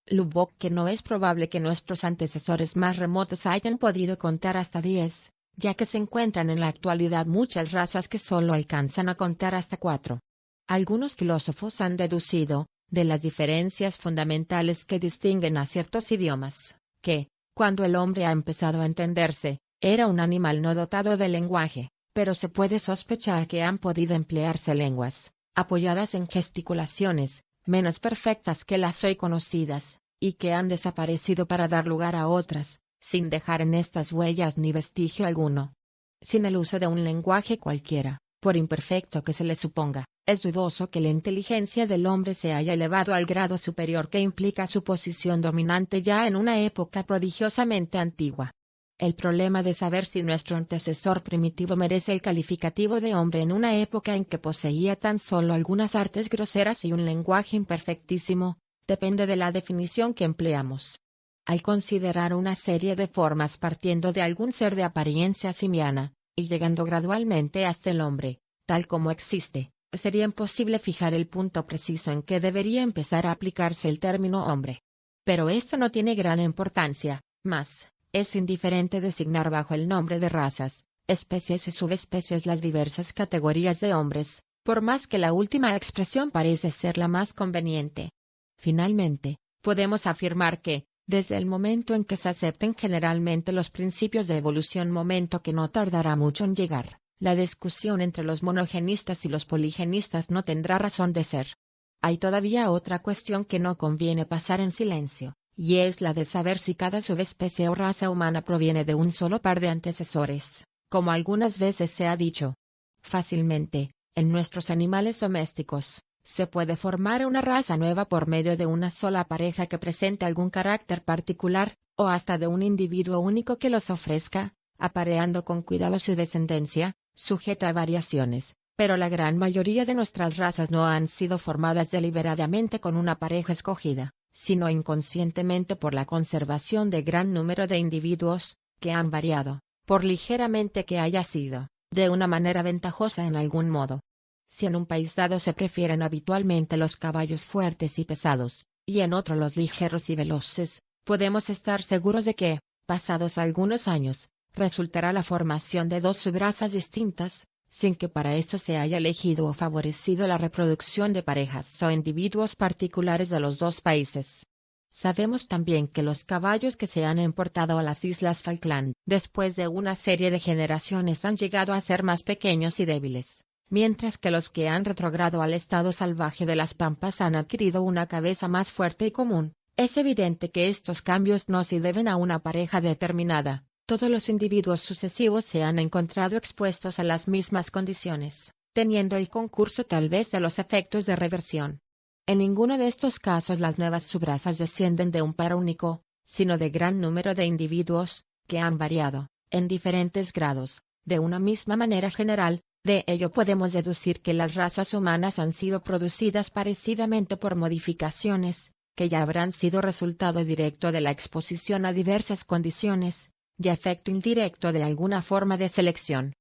Lubbock que no es probable que nuestros antecesores más remotos hayan podido contar hasta 10, ya que se encuentran en la actualidad muchas razas que solo alcanzan a contar hasta 4. Algunos filósofos han deducido, de las diferencias fundamentales que distinguen a ciertos idiomas, que, cuando el hombre ha empezado a entenderse, era un animal no dotado de lenguaje, pero se puede sospechar que han podido emplearse lenguas, apoyadas en gesticulaciones, menos perfectas que las hoy conocidas, y que han desaparecido para dar lugar a otras, sin dejar en estas huellas ni vestigio alguno. Sin el uso de un lenguaje cualquiera, por imperfecto que se le suponga, es dudoso que la inteligencia del hombre se haya elevado al grado superior que implica su posición dominante ya en una época prodigiosamente antigua. El problema de saber si nuestro antecesor primitivo merece el calificativo de hombre en una época en que poseía tan solo algunas artes groseras y un lenguaje imperfectísimo, depende de la definición que empleamos. Al considerar una serie de formas partiendo de algún ser de apariencia simiana, y llegando gradualmente hasta el hombre, tal como existe, sería imposible fijar el punto preciso en que debería empezar a aplicarse el término hombre. Pero esto no tiene gran importancia, más es indiferente designar bajo el nombre de razas, especies y subespecies las diversas categorías de hombres, por más que la última expresión parece ser la más conveniente. Finalmente, podemos afirmar que, desde el momento en que se acepten generalmente los principios de evolución, momento que no tardará mucho en llegar, la discusión entre los monogenistas y los poligenistas no tendrá razón de ser. Hay todavía otra cuestión que no conviene pasar en silencio, y es la de saber si cada subespecie o raza humana proviene de un solo par de antecesores, como algunas veces se ha dicho. Fácilmente, en nuestros animales domésticos, se puede formar una raza nueva por medio de una sola pareja que presente algún carácter particular, o hasta de un individuo único que los ofrezca, apareando con cuidado su descendencia, sujeta a variaciones, pero la gran mayoría de nuestras razas no han sido formadas deliberadamente con una pareja escogida, sino inconscientemente por la conservación de gran número de individuos, que han variado, por ligeramente que haya sido, de una manera ventajosa en algún modo. Si en un país dado se prefieren habitualmente los caballos fuertes y pesados, y en otro los ligeros y veloces, podemos estar seguros de que, pasados algunos años, resultará la formación de dos subrazas distintas, sin que para esto se haya elegido o favorecido la reproducción de parejas o individuos particulares de los dos países. Sabemos también que los caballos que se han importado a las Islas Falkland después de una serie de generaciones han llegado a ser más pequeños y débiles, mientras que los que han retrogradado al estado salvaje de las pampas han adquirido una cabeza más fuerte y común. Es evidente que estos cambios no se deben a una pareja determinada. Todos los individuos sucesivos se han encontrado expuestos a las mismas condiciones, teniendo el concurso tal vez de los efectos de reversión. En ninguno de estos casos las nuevas subrazas descienden de un par único, sino de gran número de individuos, que han variado, en diferentes grados, de una misma manera general. De ello podemos deducir que las razas humanas han sido producidas parecidamente por modificaciones, que ya habrán sido resultado directo de la exposición a diversas condiciones, y efecto indirecto de alguna forma de selección.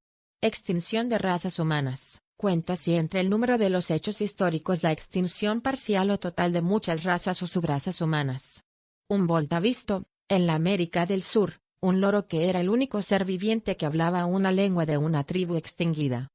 Extinción de razas humanas. Cuenta si entre el número de los hechos históricos la extinción parcial o total de muchas razas o subrazas humanas. Humboldt ha visto, en la América del Sur, un loro que era el único ser viviente que hablaba una lengua de una tribu extinguida.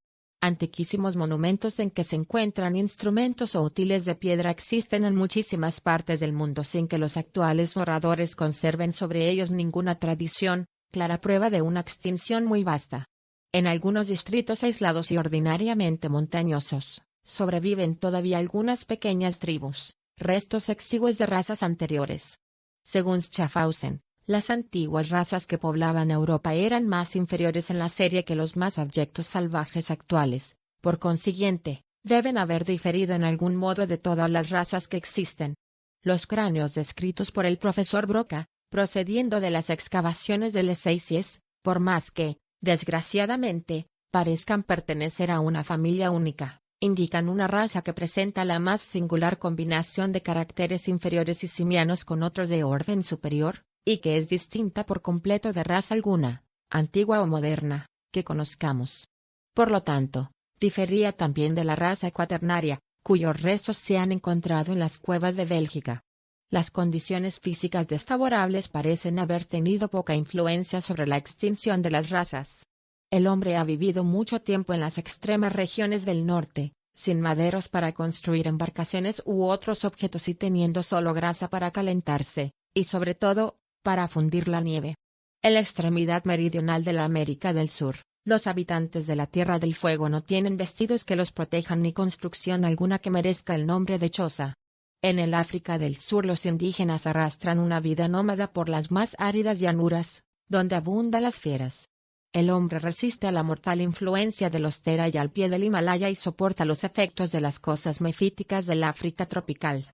Antiquísimos monumentos en que se encuentran instrumentos o útiles de piedra existen en muchísimas partes del mundo sin que los actuales oradores conserven sobre ellos ninguna tradición, clara prueba de una extinción muy vasta. En algunos distritos aislados y ordinariamente montañosos, sobreviven todavía algunas pequeñas tribus, restos exiguos de razas anteriores. Según Schaffhausen, las antiguas razas que poblaban Europa eran más inferiores en la serie que los más abyectos salvajes actuales, por consiguiente, deben haber diferido en algún modo de todas las razas que existen. Los cráneos descritos por el profesor Broca, procediendo de las excavaciones de Les Seissies, por más que, desgraciadamente, parezcan pertenecer a una familia única, indican una raza que presenta la más singular combinación de caracteres inferiores y simianos con otros de orden superior, y que es distinta por completo de raza alguna, antigua o moderna, que conozcamos. Por lo tanto, difería también de la raza cuaternaria, cuyos restos se han encontrado en las cuevas de Bélgica. Las condiciones físicas desfavorables parecen haber tenido poca influencia sobre la extinción de las razas. El hombre ha vivido mucho tiempo en las extremas regiones del norte, sin maderos para construir embarcaciones u otros objetos y teniendo solo grasa para calentarse, y sobre todo, para fundir la nieve. En la extremidad meridional de la América del Sur, los habitantes de la Tierra del Fuego no tienen vestidos que los protejan ni construcción alguna que merezca el nombre de choza. En el África del Sur los indígenas arrastran una vida nómada por las más áridas llanuras, donde abundan las fieras. El hombre resiste a la mortal influencia de los Tera y al pie del Himalaya y soporta los efectos de las cosas mefíticas del África tropical.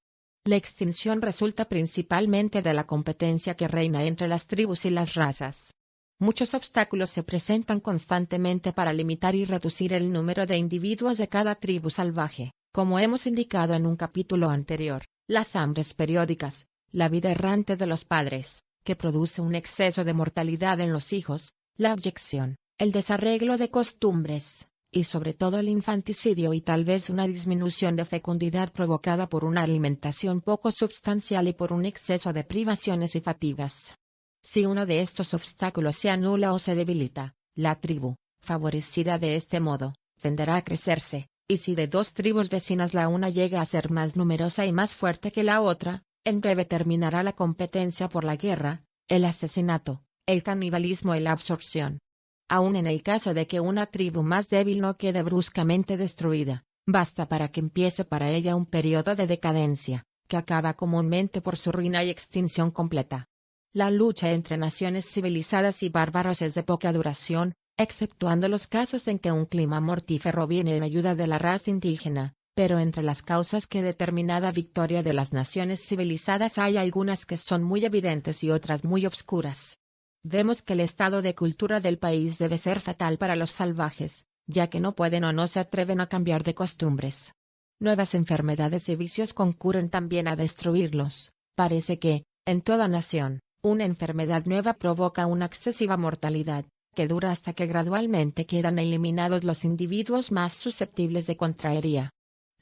La extinción resulta principalmente de la competencia que reina entre las tribus y las razas. Muchos obstáculos se presentan constantemente para limitar y reducir el número de individuos de cada tribu salvaje, como hemos indicado en un capítulo anterior, las hambres periódicas, la vida errante de los padres, que produce un exceso de mortalidad en los hijos, la abyección, el desarreglo de costumbres, y sobre todo el infanticidio y tal vez una disminución de fecundidad provocada por una alimentación poco substancial y por un exceso de privaciones y fatigas. Si uno de estos obstáculos se anula o se debilita, la tribu, favorecida de este modo, tenderá a crecerse, Y si de dos tribus vecinas la una llega a ser más numerosa y más fuerte que la otra, en breve terminará la competencia por la guerra, el asesinato, el canibalismo y la absorción. Aun en el caso de que una tribu más débil no quede bruscamente destruida, basta para que empiece para ella un periodo de decadencia, que acaba comúnmente por su ruina y extinción completa. La lucha entre naciones civilizadas y bárbaros es de poca duración, exceptuando los casos en que un clima mortífero viene en ayuda de la raza indígena, pero entre las causas que determinada victoria de las naciones civilizadas hay algunas que son muy evidentes y otras muy obscuras. Vemos que el estado de cultura del país debe ser fatal para los salvajes, ya que no pueden o no se atreven a cambiar de costumbres. Nuevas enfermedades y vicios concurren también a destruirlos. Parece que, en toda nación, una enfermedad nueva provoca una excesiva mortalidad, que dura hasta que gradualmente quedan eliminados los individuos más susceptibles de contraería.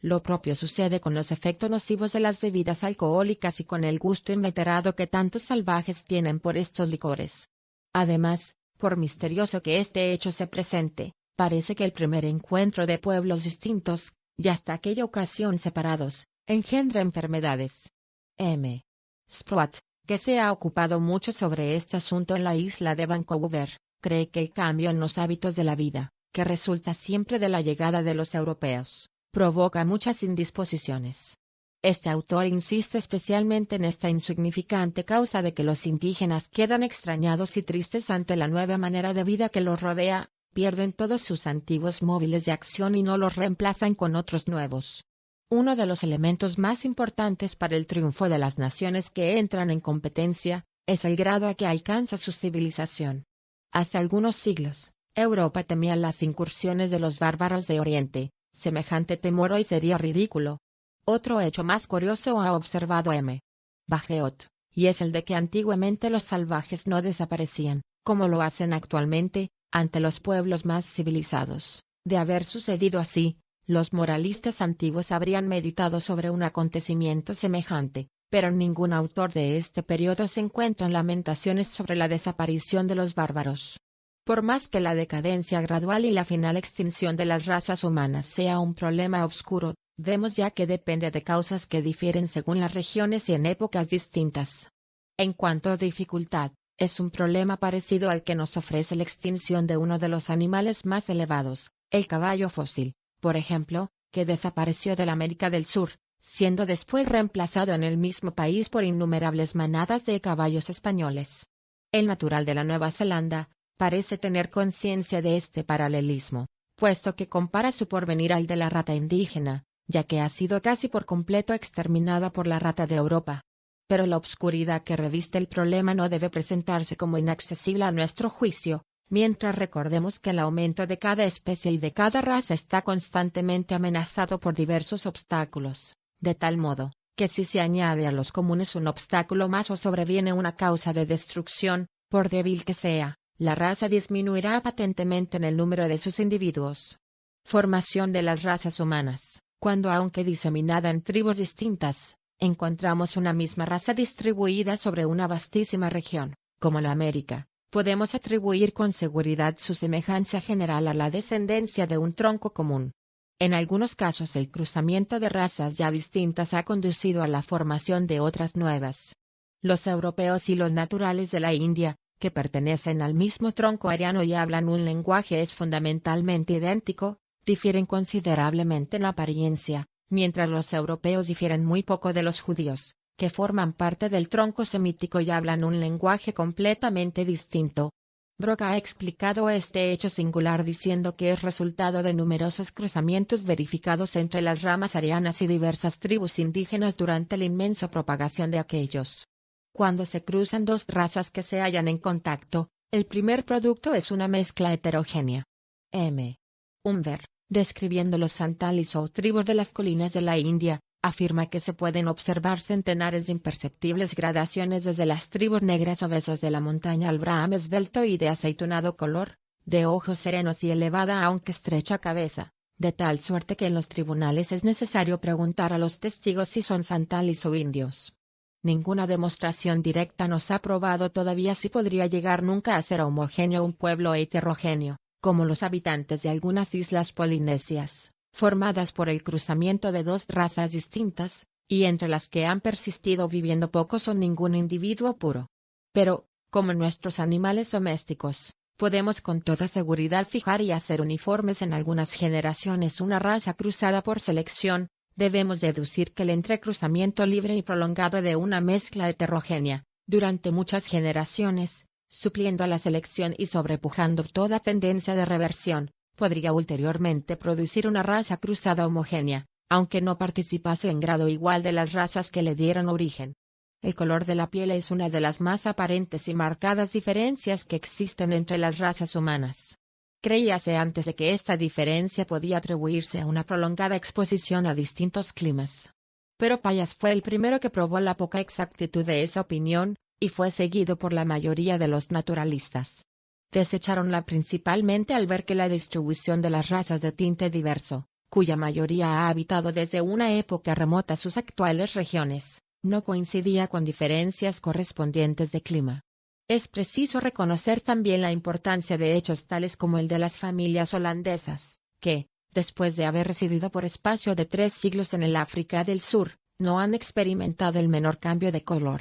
Lo propio sucede con los efectos nocivos de las bebidas alcohólicas y con el gusto inveterado que tantos salvajes tienen por estos licores. Además, por misterioso que este hecho se presente, parece que el primer encuentro de pueblos distintos, y hasta aquella ocasión separados, engendra enfermedades. M. Sproat, que se ha ocupado mucho sobre este asunto en la isla de Vancouver, cree que el cambio en los hábitos de la vida, que resulta siempre de la llegada de los europeos, provoca muchas indisposiciones. Este autor insiste especialmente en esta insignificante causa de que los indígenas quedan extrañados y tristes ante la nueva manera de vida que los rodea, pierden todos sus antiguos móviles de acción y no los reemplazan con otros nuevos. Uno de los elementos más importantes para el triunfo de las naciones que entran en competencia, es el grado a que alcanza su civilización. Hace algunos siglos, Europa temía las incursiones de los bárbaros de Oriente, semejante temor hoy sería ridículo. Otro hecho más curioso ha observado M. Bagehot, y es el de que antiguamente los salvajes no desaparecían, como lo hacen actualmente, ante los pueblos más civilizados. De haber sucedido así, los moralistas antiguos habrían meditado sobre un acontecimiento semejante, pero ningún autor de este periodo se encuentra en lamentaciones sobre la desaparición de los bárbaros. Por más que la decadencia gradual y la final extinción de las razas humanas sea un problema obscuro, vemos ya que depende de causas que difieren según las regiones y en épocas distintas. En cuanto a dificultad, es un problema parecido al que nos ofrece la extinción de uno de los animales más elevados, el caballo fósil, por ejemplo, que desapareció de la América del Sur, siendo después reemplazado en el mismo país por innumerables manadas de caballos españoles. El natural de la Nueva Zelanda parece tener conciencia de este paralelismo, puesto que compara su porvenir al de la rata indígena, ya que ha sido casi por completo exterminada por la rata de Europa. Pero la obscuridad que reviste el problema no debe presentarse como inaccesible a nuestro juicio, mientras recordemos que el aumento de cada especie y de cada raza está constantemente amenazado por diversos obstáculos, de tal modo, que si se añade a los comunes un obstáculo más o sobreviene una causa de destrucción, por débil que sea, la raza disminuirá patentemente en el número de sus individuos. Formación de las razas humanas. Cuando aunque diseminada en tribus distintas, encontramos una misma raza distribuida sobre una vastísima región, como la América, podemos atribuir con seguridad su semejanza general a la descendencia de un tronco común. En algunos casos el cruzamiento de razas ya distintas ha conducido a la formación de otras nuevas. Los europeos y los naturales de la India, que pertenecen al mismo tronco ariano y hablan un lenguaje es fundamentalmente idéntico, difieren considerablemente en apariencia, mientras los europeos difieren muy poco de los judíos, que forman parte del tronco semítico y hablan un lenguaje completamente distinto. Brock ha explicado este hecho singular diciendo que es resultado de numerosos cruzamientos verificados entre las ramas arianas y diversas tribus indígenas durante la inmensa propagación de aquellos. Cuando se cruzan dos razas que se hallan en contacto, el primer producto es una mezcla heterogénea. M. Humbert, describiendo los santalis o tribus de las colinas de la India, afirma que se pueden observar centenares de imperceptibles gradaciones desde las tribus negras obesas de la montaña al Brahma esbelto y de aceitunado color, de ojos serenos y elevada aunque estrecha cabeza, de tal suerte que en los tribunales es necesario preguntar a los testigos si son santalis o indios. Ninguna demostración directa nos ha probado todavía si podría llegar nunca a ser homogéneo un pueblo heterogéneo, como los habitantes de algunas islas polinesias, formadas por el cruzamiento de dos razas distintas, y entre las que han persistido viviendo pocos o ningún individuo puro. Pero, como nuestros animales domésticos, podemos con toda seguridad fijar y hacer uniformes en algunas generaciones una raza cruzada por selección, debemos deducir que el entrecruzamiento libre y prolongado de una mezcla heterogénea, durante muchas generaciones, supliendo a la selección y sobrepujando toda tendencia de reversión, podría ulteriormente producir una raza cruzada homogénea, aunque no participase en grado igual de las razas que le dieron origen. El color de la piel es una de las más aparentes y marcadas diferencias que existen entre las razas humanas. Creíase antes de que esta diferencia podía atribuirse a una prolongada exposición a distintos climas. Pero Pallas fue el primero que probó la poca exactitud de esa opinión, y fue seguido por la mayoría de los naturalistas. Desecharonla principalmente al ver que la distribución de las razas de tinte diverso, cuya mayoría ha habitado desde una época remota sus actuales regiones, no coincidía con diferencias correspondientes de clima. Es preciso reconocer también la importancia de hechos tales como el de las familias holandesas, que, después de haber residido por espacio de 3 siglos en el África del Sur, no han experimentado el menor cambio de color.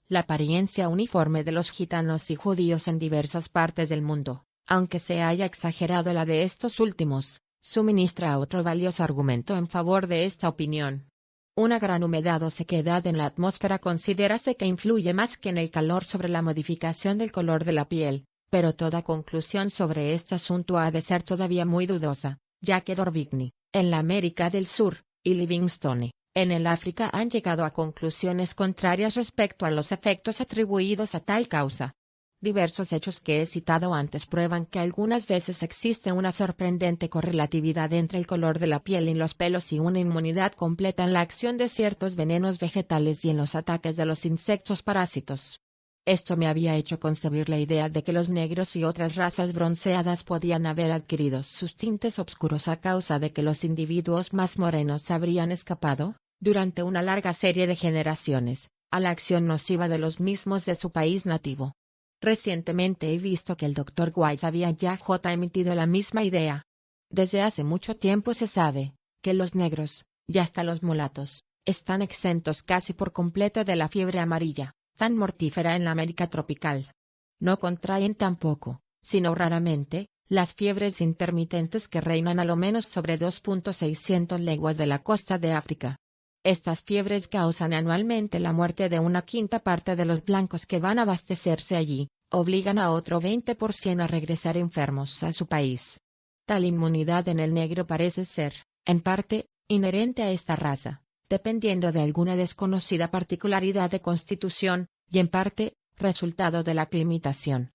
La apariencia uniforme de los gitanos y judíos en diversas partes del mundo, aunque se haya exagerado la de estos últimos, suministra otro valioso argumento en favor de esta opinión. Una gran humedad o sequedad en la atmósfera considérase que influye más que en el calor sobre la modificación del color de la piel, pero toda conclusión sobre este asunto ha de ser todavía muy dudosa, ya que D'Orbigny, en la América del Sur, y Livingstone, en el África han llegado a conclusiones contrarias respecto a los efectos atribuidos a tal causa. Diversos hechos que he citado antes prueban que algunas veces existe una sorprendente correlatividad entre el color de la piel y los pelos y una inmunidad completa en la acción de ciertos venenos vegetales y en los ataques de los insectos parásitos. Esto me había hecho concebir la idea de que los negros y otras razas bronceadas podían haber adquirido sus tintes oscuros a causa de que los individuos más morenos habrían escapado, durante una larga serie de generaciones, a la acción nociva de los mismos de su país nativo. Recientemente he visto que el Dr. White había ya emitido la misma idea. Desde hace mucho tiempo se sabe que los negros, y hasta los mulatos, están exentos casi por completo de la fiebre amarilla, tan mortífera en la América tropical. No contraen tampoco, sino raramente, las fiebres intermitentes que reinan a lo menos sobre 2.600 leguas de la costa de África. Estas fiebres causan anualmente la muerte de una quinta parte de los blancos que van a abastecerse allí, obligan a otro 20% a regresar enfermos a su país. Tal inmunidad en el negro parece ser, en parte, inherente a esta raza, dependiendo de alguna desconocida particularidad de constitución, y en parte, resultado de la aclimatación.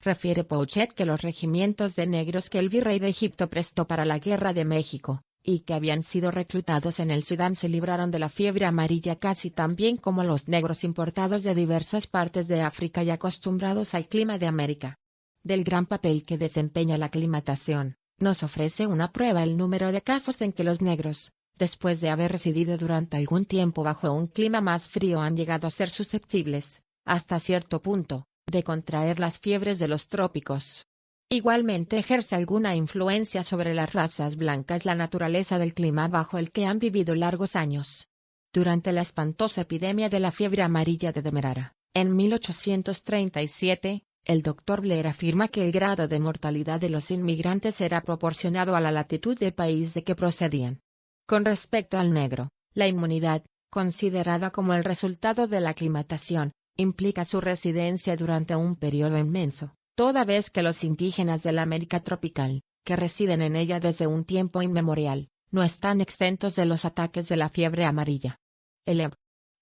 Refiere Pouchet que los regimientos de negros que el virrey de Egipto prestó para la guerra de México, y que habían sido reclutados en el Sudán se libraron de la fiebre amarilla casi tan bien como los negros importados de diversas partes de África y acostumbrados al clima de América. Del gran papel que desempeña la aclimatación, nos ofrece una prueba el número de casos en que los negros, después de haber residido durante algún tiempo bajo un clima más frío han llegado a ser susceptibles, hasta cierto punto, de contraer las fiebres de los trópicos. Igualmente ejerce alguna influencia sobre las razas blancas la naturaleza del clima bajo el que han vivido largos años. Durante la espantosa epidemia de la fiebre amarilla de Demerara, en 1837, el Dr. Blair afirma que el grado de mortalidad de los inmigrantes era proporcionado a la latitud del país de que procedían. Con respecto al negro, la inmunidad, considerada como el resultado de la aclimatación, implica su residencia durante un periodo inmenso, toda vez que los indígenas de la América tropical, que residen en ella desde un tiempo inmemorial, no están exentos de los ataques de la fiebre amarilla. El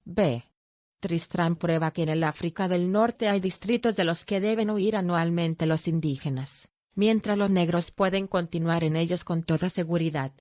B. Tristram prueba que en el África del Norte hay distritos de los que deben huir anualmente los indígenas, mientras los negros pueden continuar en ellos con toda seguridad.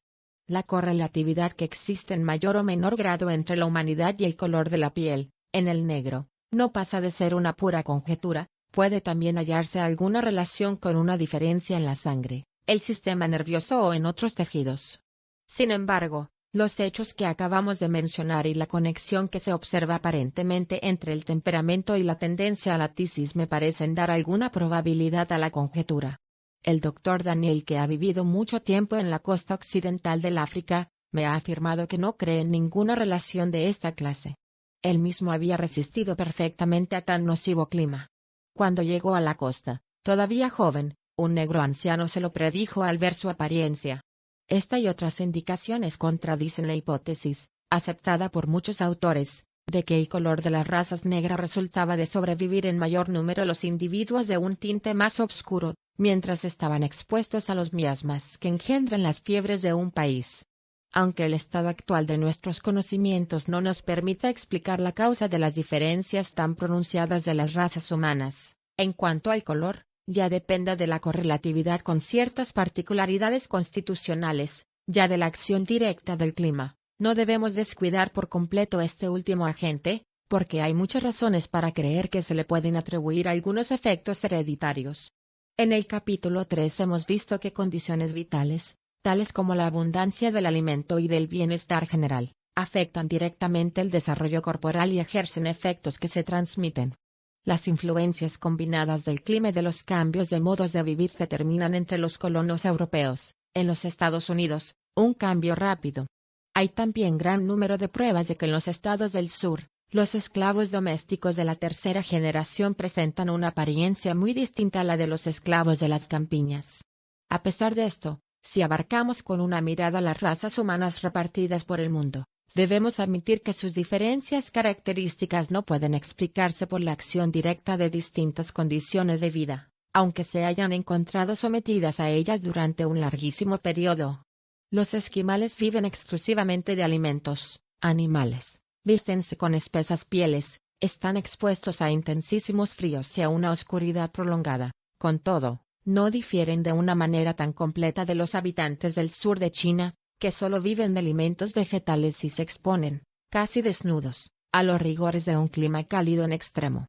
La correlatividad que existe en mayor o menor grado entre la humanidad y el color de la piel, en el negro, no pasa de ser una pura conjetura. Puede también hallarse alguna relación con una diferencia en la sangre, el sistema nervioso o en otros tejidos. Sin embargo, los hechos que acabamos de mencionar y la conexión que se observa aparentemente entre el temperamento y la tendencia a la tisis me parecen dar alguna probabilidad a la conjetura. El doctor Daniel, que ha vivido mucho tiempo en la costa occidental del África, me ha afirmado que no cree en ninguna relación de esta clase. Él mismo había resistido perfectamente a tan nocivo clima. Cuando llegó a la costa, todavía joven, un negro anciano se lo predijo al ver su apariencia. Esta y otras indicaciones contradicen la hipótesis, aceptada por muchos autores, de que el color de las razas negras resultaba de sobrevivir en mayor número los individuos de un tinte más oscuro, mientras estaban expuestos a los miasmas que engendran las fiebres de un país. Aunque el estado actual de nuestros conocimientos no nos permita explicar la causa de las diferencias tan pronunciadas de las razas humanas, en cuanto al color, ya dependa de la correlatividad con ciertas particularidades constitucionales, ya de la acción directa del clima, no debemos descuidar por completo este último agente, porque hay muchas razones para creer que se le pueden atribuir algunos efectos hereditarios. En el capítulo 3 hemos visto que condiciones vitales, tales como la abundancia del alimento y del bienestar general, afectan directamente el desarrollo corporal y ejercen efectos que se transmiten. Las influencias combinadas del clima y de los cambios de modos de vivir determinan entre los colonos europeos, en los Estados Unidos, un cambio rápido. Hay también gran número de pruebas de que en los estados del sur, los esclavos domésticos de la tercera generación presentan una apariencia muy distinta a la de los esclavos de las campiñas. A pesar de esto, si abarcamos con una mirada las razas humanas repartidas por el mundo, debemos admitir que sus diferencias características no pueden explicarse por la acción directa de distintas condiciones de vida, aunque se hayan encontrado sometidas a ellas durante un larguísimo periodo. Los esquimales viven exclusivamente de alimentos, animales, vístense con espesas pieles, están expuestos a intensísimos fríos y a una oscuridad prolongada. Con todo, no difieren de una manera tan completa de los habitantes del sur de China, que solo viven de alimentos vegetales y se exponen, casi desnudos, a los rigores de un clima cálido en extremo.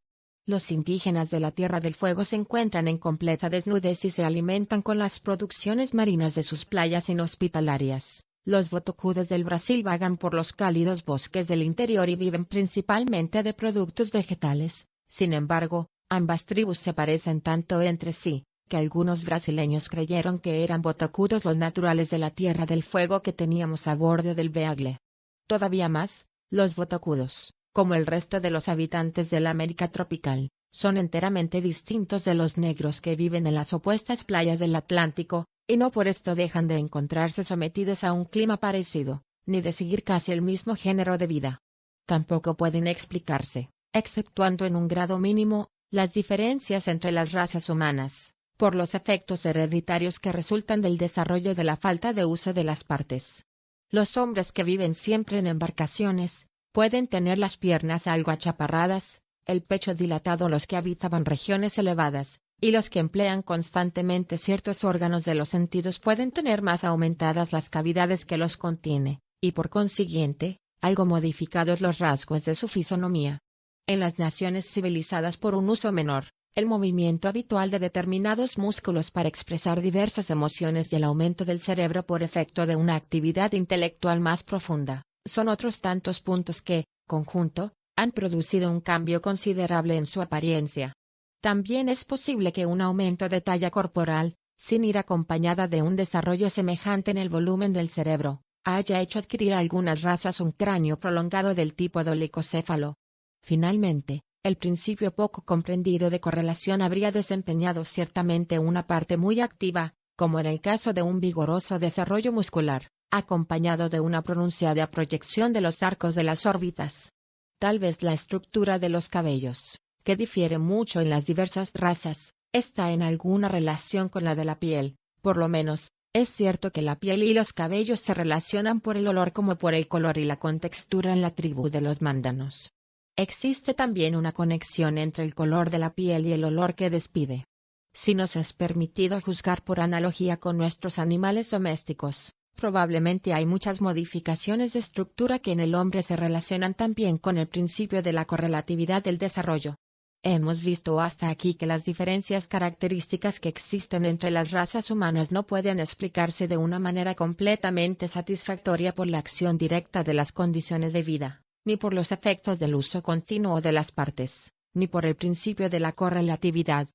Los indígenas de la Tierra del Fuego se encuentran en completa desnudez y se alimentan con las producciones marinas de sus playas inhospitalarias. Los botocudos del Brasil vagan por los cálidos bosques del interior y viven principalmente de productos vegetales. Sin embargo, ambas tribus se parecen tanto entre sí, que algunos brasileños creyeron que eran botocudos los naturales de la Tierra del Fuego que teníamos a bordo del Beagle. Todavía más, los botocudos, como el resto de los habitantes de la América tropical, son enteramente distintos de los negros que viven en las opuestas playas del Atlántico, y no por esto dejan de encontrarse sometidos a un clima parecido, ni de seguir casi el mismo género de vida. Tampoco pueden explicarse, exceptuando en un grado mínimo, las diferencias entre las razas humanas, por los efectos hereditarios que resultan del desarrollo de la falta de uso de las partes. Los hombres que viven siempre en embarcaciones, pueden tener las piernas algo achaparradas, el pecho dilatado los que habitaban regiones elevadas, y los que emplean constantemente ciertos órganos de los sentidos pueden tener más aumentadas las cavidades que los contiene, y por consiguiente, algo modificados los rasgos de su fisonomía. En las naciones civilizadas por un uso menor, el movimiento habitual de determinados músculos para expresar diversas emociones y el aumento del cerebro por efecto de una actividad intelectual más profunda, son otros tantos puntos que, conjunto, han producido un cambio considerable en su apariencia. También es posible que un aumento de talla corporal, sin ir acompañada de un desarrollo semejante en el volumen del cerebro, haya hecho adquirir a algunas razas un cráneo prolongado del tipo dolicocéfalo. Finalmente, el principio poco comprendido de correlación habría desempeñado ciertamente una parte muy activa, como en el caso de un vigoroso desarrollo muscular, acompañado de una pronunciada proyección de los arcos de las órbitas. Tal vez la estructura de los cabellos, que difiere mucho en las diversas razas, está en alguna relación con la de la piel. Por lo menos, es cierto que la piel y los cabellos se relacionan por el olor como por el color y la contextura en la tribu de los mándanos. Existe también una conexión entre el color de la piel y el olor que despide. Si nos es permitido juzgar por analogía con nuestros animales domésticos, probablemente hay muchas modificaciones de estructura que en el hombre se relacionan también con el principio de la correlatividad del desarrollo. Hemos visto hasta aquí que las diferencias características que existen entre las razas humanas no pueden explicarse de una manera completamente satisfactoria por la acción directa de las condiciones de vida, ni por los efectos del uso continuo de las partes, ni por el principio de la correlatividad.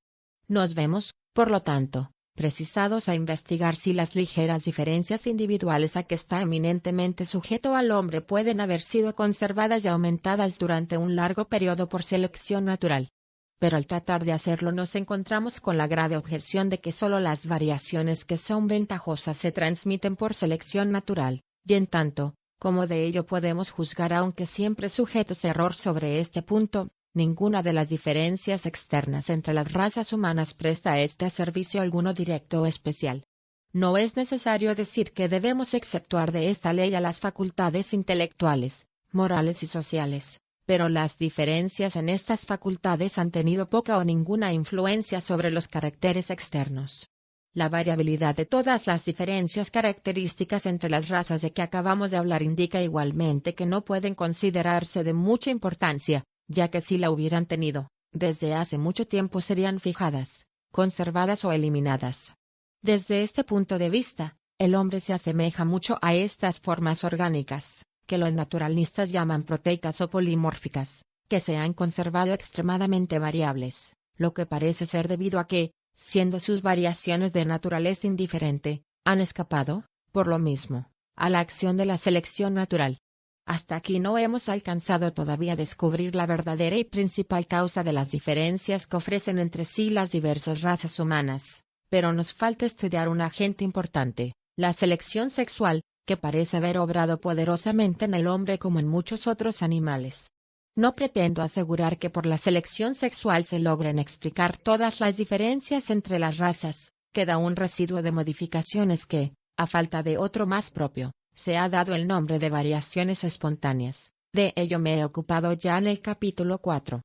Nos vemos, por lo tanto, precisados a investigar si las ligeras diferencias individuales a que está eminentemente sujeto al hombre pueden haber sido conservadas y aumentadas durante un largo periodo por selección natural. Pero al tratar de hacerlo nos encontramos con la grave objeción de que solo las variaciones que son ventajosas se transmiten por selección natural, y en tanto, como de ello podemos juzgar aunque siempre sujetos a error sobre este punto, ninguna de las diferencias externas entre las razas humanas presta a este servicio alguno directo o especial. No es necesario decir que debemos exceptuar de esta ley a las facultades intelectuales, morales y sociales, pero las diferencias en estas facultades han tenido poca o ninguna influencia sobre los caracteres externos. La variabilidad de todas las diferencias características entre las razas de que acabamos de hablar indica igualmente que no pueden considerarse de mucha importancia, ya que si la hubieran tenido, desde hace mucho tiempo serían fijadas, conservadas o eliminadas. Desde este punto de vista, el hombre se asemeja mucho a estas formas orgánicas, que los naturalistas llaman proteicas o polimórficas, que se han conservado extremadamente variables, lo que parece ser debido a que, siendo sus variaciones de naturaleza indiferente, han escapado, por lo mismo, a la acción de la selección natural. Hasta aquí no hemos alcanzado todavía a descubrir la verdadera y principal causa de las diferencias que ofrecen entre sí las diversas razas humanas, pero nos falta estudiar un agente importante, la selección sexual, que parece haber obrado poderosamente en el hombre como en muchos otros animales. No pretendo asegurar que por la selección sexual se logren explicar todas las diferencias entre las razas, queda un residuo de modificaciones que, a falta de otro más propio, se ha dado el nombre de variaciones espontáneas. De ello me he ocupado ya en el capítulo 4.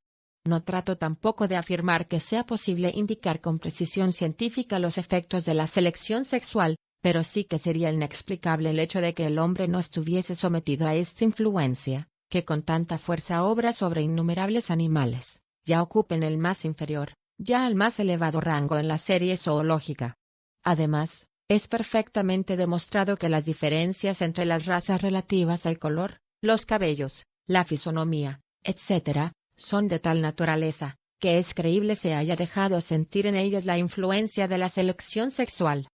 No trato tampoco de afirmar que sea posible indicar con precisión científica los efectos de la selección sexual, pero sí que sería inexplicable el hecho de que el hombre no estuviese sometido a esta influencia, que con tanta fuerza obra sobre innumerables animales, ya ocupen el más inferior, ya al más elevado rango en la serie zoológica. Además, es perfectamente demostrado que las diferencias entre las razas relativas al color, los cabellos, la fisonomía, etc., son de tal naturaleza, que es creíble se haya dejado sentir en ellas la influencia de la selección sexual.